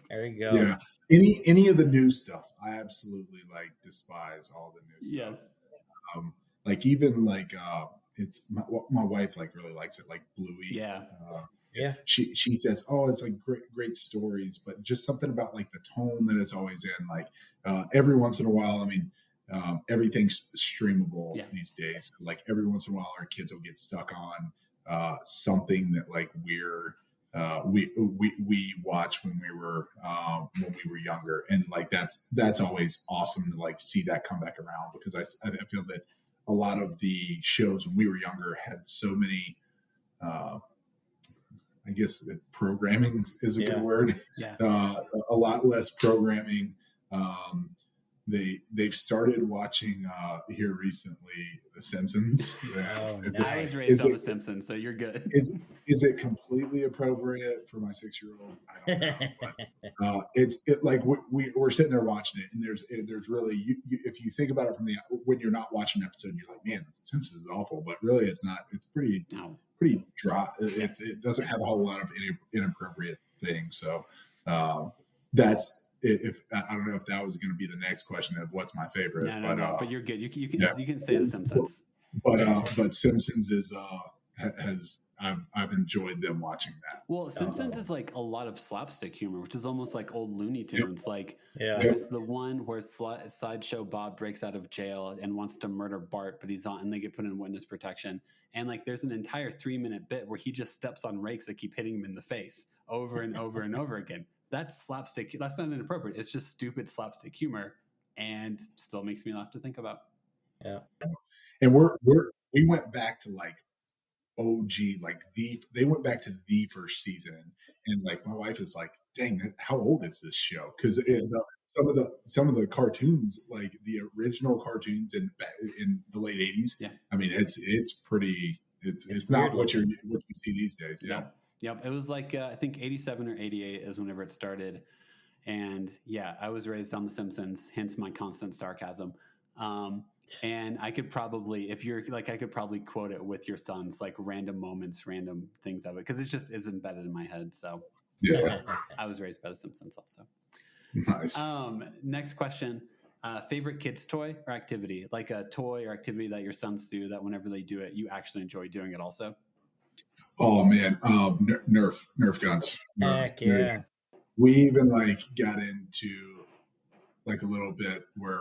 C: There you go.
B: Yeah. Any of the new stuff, I absolutely like despise all the new stuff. Like even like it's my wife like really likes it, like Bluey.
A: Yeah.
B: She says, oh, it's like great stories, but just something about like the tone that it's always in. Like every once in a while, I mean, everything's streamable these days. Like every once in a while, our kids will get stuck on something that like we watched when we were younger, and like that's always awesome to like see that come back around, because I feel that a lot of the shows when we were younger had so many. I guess programming is a good word. A lot less programming. They've started watching here recently The Simpsons.
A: I was raised on The Simpsons, so you're good.
B: Is it completely appropriate for my 6-year-old? I don't know. But, it's like we're sitting there watching it, and there's really if you think about it from when you're not watching an episode, you're like, man, The Simpsons is awful, but really it's not. It's pretty dry. It doesn't have a whole lot of inappropriate things. So that's. If I don't know if that was going to be the next question of what's my favorite,
A: but you're good. You can say The Simpsons,
B: but Simpsons is I've enjoyed them watching that.
A: Well, Simpsons is like a lot of slapstick humor, which is almost like old Looney Tunes. Like there's the one where Sideshow Bob breaks out of jail and wants to murder Bart, but and they get put in witness protection. And like there's an entire 3-minute bit where he just steps on rakes that keep hitting him in the face over and over and over again. That's slapstick. That's not inappropriate. It's just stupid slapstick humor, and still makes me laugh to think about.
B: Yeah, and we went back to like OG, like they went back to the first season, and like my wife is like, "Dang, how old is this show?" Because some of the cartoons, like the original cartoons in the late '80s, I mean, it's pretty. It's not what you see these days. Yeah.
A: Yep. It was like, I think 87 or 88 is whenever it started. And I was raised on The Simpsons, hence my constant sarcasm. And I could probably, if you're like, I could probably quote it with your sons, like random moments, random things of it, because it just is embedded in my head. So I was raised by The Simpsons also.
B: Nice.
A: Next question. Favorite kids toy or activity? Like a toy or activity that your sons do that whenever they do it, you actually enjoy doing it also?
B: Oh man, Nerf guns.
C: Heck yeah.
B: We even like got into like a little bit where,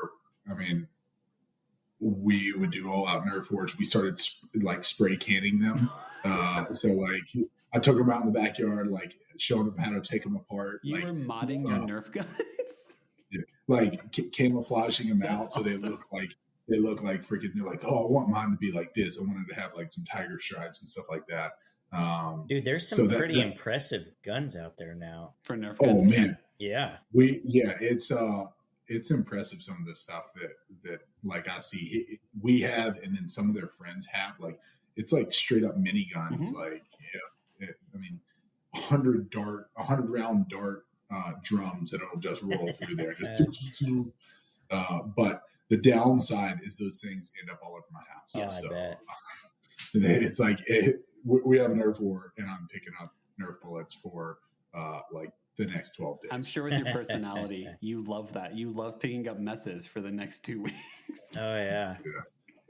B: I mean, we would do all out Nerf wars. We started like spray canning them. So like I took them out in the backyard, like showing them how to take them apart.
A: You
B: like,
A: were modding your Nerf guns?
B: Like camouflaging them out so
A: awesome.
B: they look like freaking. They're like, oh, I want mine to be like this. I wanted to have like some tiger stripes and stuff like that.
C: Dude, there's some pretty impressive guns out there now
A: for Nerf guns.
B: Oh man,
C: yeah.
B: It's impressive some of the stuff that like I see we have, and then some of their friends have. Like it's like straight up mini guns.
A: Mm-hmm.
B: Like I mean, 100 round dart drums that it'll just roll through there. But the downside is those things end up all over my house.
C: Oh,
B: so,
C: I bet.
B: It's like we have a Nerf war, and I'm picking up Nerf bullets for like the next 12 days.
A: I'm sure with your personality, you love that. You love picking up messes for the next 2 weeks.
C: Oh yeah.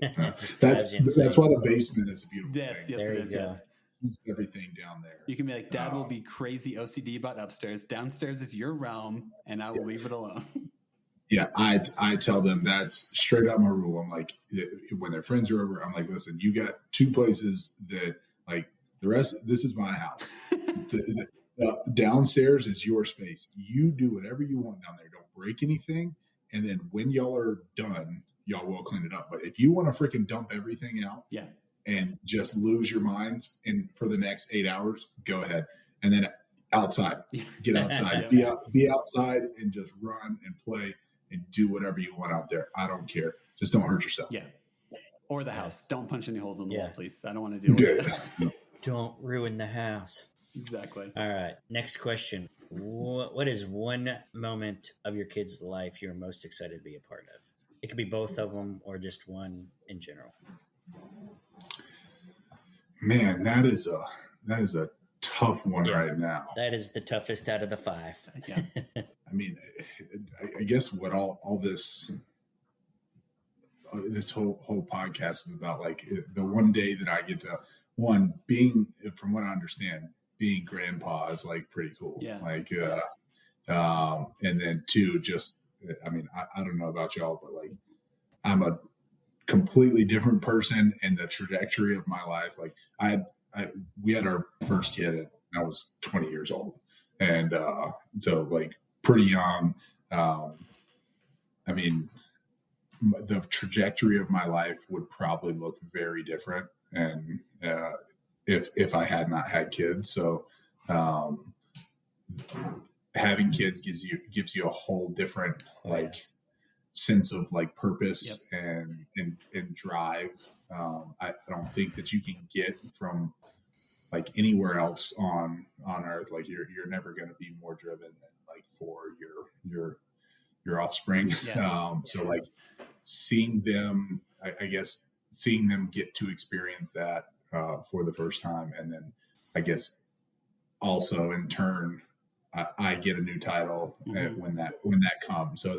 B: That's why the basement is a beautiful thing.
A: Yes, it is. Yes.
B: Everything down there.
A: You can be like, Dad will be crazy OCD about upstairs. Downstairs is your realm, and I will leave it alone.
B: Yeah, I tell them that's straight out my rule. I'm like, when their friends are over, I'm like, listen, you got 2 places that like the rest. This is my house. the downstairs is your space. You do whatever you want down there. Don't break anything. And then when y'all are done, y'all will clean it up. But if you want to freaking dump everything out, and just lose your minds and for the next 8 hours, go ahead. And then outside, get outside, be outside and just run and play and do whatever you want out there. I don't care. Just don't hurt yourself.
A: Yeah. Or the house. Don't punch any holes in the wall, please. I don't want to deal with that.
C: Don't ruin the house.
A: Exactly.
C: All right. Next question. What is one moment of your kid's life you're most excited to be a part of? It could be both of them or just one in general.
B: Man, that is a tough one right now.
C: That is the toughest out of the 5.
A: Yeah.
B: I mean, I guess what all this whole podcast is about, like the one day that I get to being, from what I understand, being grandpa is like pretty cool.
A: Yeah.
B: Like, and then 2, just, I mean, I don't know about y'all, but like I'm a completely different person in the trajectory of my life. Like we had our first kid and I was 20 years old. And, so like pretty young. I mean, the trajectory of my life would probably look very different. And, if I had not had kids. So, having kids gives you a whole different, sense of like purpose and drive. I don't think that you can get from like anywhere else on earth. Like you're never going to be more driven than like for your offspring. So like seeing them, I guess seeing them get to experience that for the first time, and then I guess also in turn I get a new title when that comes. So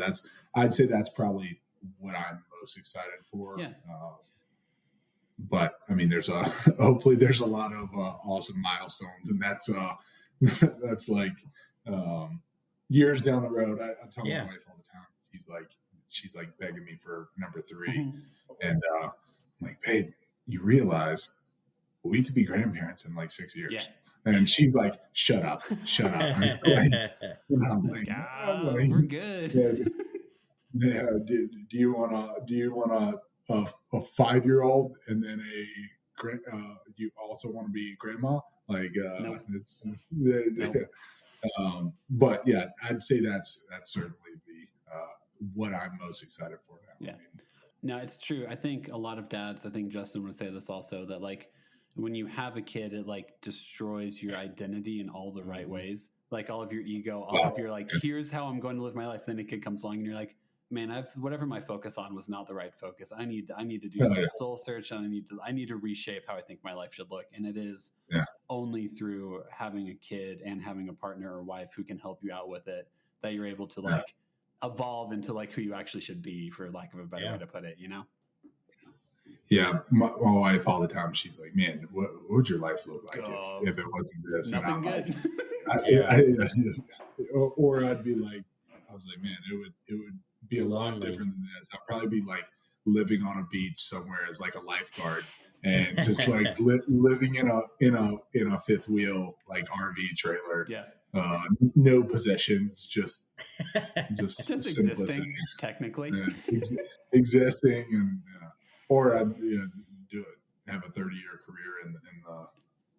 B: I'd say that's probably what I'm most excited for. But I mean, hopefully there's a lot of awesome milestones, and that's like years down the road. I tell my wife all the time. She's like begging me for number 3, and I'm like, babe, you realize we could be grandparents in like 6 years. And she's like, shut up. And I'm like,
A: we're good.
B: Yeah. Do you want a 5-year-old and then you also want to be grandma? Like,
A: nope.
B: It's, but yeah, I'd say that's certainly what I'm most excited for now.
A: Yeah. No, it's true. I think a lot of dads, I think Justin would say this also, that like when you have a kid, it like destroys your identity in all the right ways. Like all of your ego, all of your like, here's how I'm going to live my life. Then a kid comes along and you're like, man, whatever my focus on was not the right focus. I need to do some soul search, and I need to reshape how I think my life should look. And it is only through having a kid and having a partner or wife who can help you out with it that you're able to like evolve into like who you actually should be, for lack of a better way to put it, you know?
B: Yeah, my wife all the time, she's like, man, what would your life look like if it wasn't this?
A: Nothing
B: and I'm
A: good.
B: like, or I'd be like, I was like, man, it would be a lot different than this. I'd probably be like living on a beach somewhere as like a lifeguard and just like living in a fifth wheel like RV trailer.
A: Yeah.
B: No possessions, just simplicity.
A: Existing, technically.
B: Existing, and or I'd do it, have a 30-year career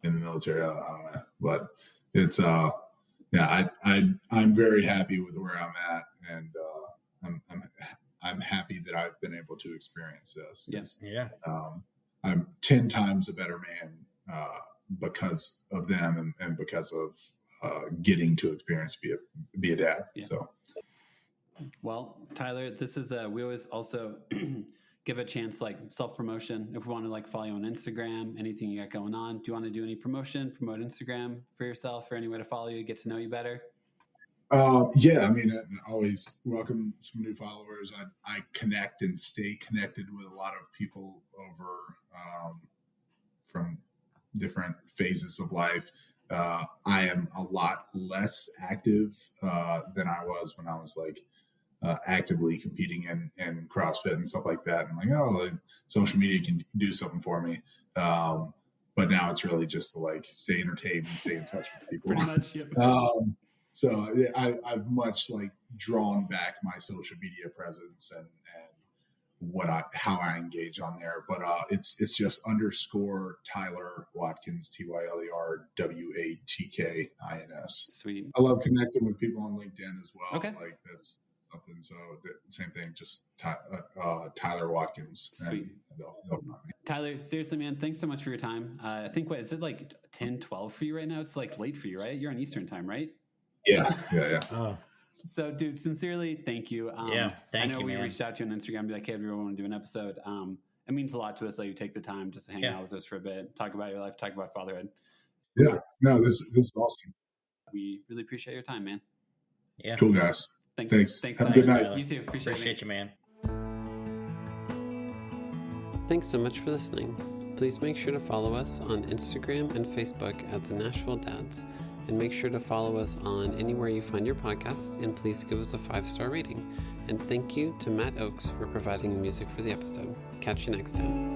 B: in the military. I don't know, but it's I'm very happy with where I'm at, and I'm happy that I've been able to experience this.
A: Yes,
B: I'm 10 times a better man because of them and because of getting to experience be a dad.
A: Yeah.
B: So,
A: well, Tyler, this is we always also give a chance, like self-promotion. If we want to like follow you on Instagram, anything you got going on, do you want to do any promote Instagram for yourself, or any way to follow you, get to know you better?
B: I mean, I always welcome some new followers. I connect and stay connected with a lot of people over from different phases of life. I am a lot less active than I was when I was like actively competing in CrossFit and stuff like that. And I'm like, like, social media can do something for me. But now it's really just to like stay entertained and stay in touch with people.
A: Pretty much, yep.
B: So I've much like drawn back my social media presence and how I engage on there, but it's just _ Tyler Watkins, TYLERWATKINS.
A: Sweet.
B: I love connecting with people on LinkedIn as well.
A: Okay.
B: Like that's something. So same thing, just Tyler Watkins.
A: Sweet.
B: They'll find me.
A: Tyler, seriously, man, thanks so much for your time. I think, what is it, like 10-12 for you right now? It's like late for you, right? You're on Eastern time, right?
B: Yeah.
C: Oh.
A: So, dude, sincerely, thank you.
C: Thank you,
A: I know we
C: man.
A: reached out to you on Instagram, be like, hey, if you ever want to do an episode, it means a lot to us that you take the time just to hang out with us for a bit, talk about your life, talk about fatherhood.
B: Yeah, no, this is awesome.
A: We really appreciate your time, man.
C: Yeah.
B: Cool, guys.
A: Thanks.
B: Have a good night.
C: Tyler.
A: You too. Appreciate
C: you, man.
A: Thanks so much for listening. Please make sure to follow us on Instagram and Facebook at the Nashville Dads. And make sure to follow us on anywhere you find your podcast, and please give us a 5-star rating. And thank you to Matt Oakes for providing the music for the episode. Catch you next time.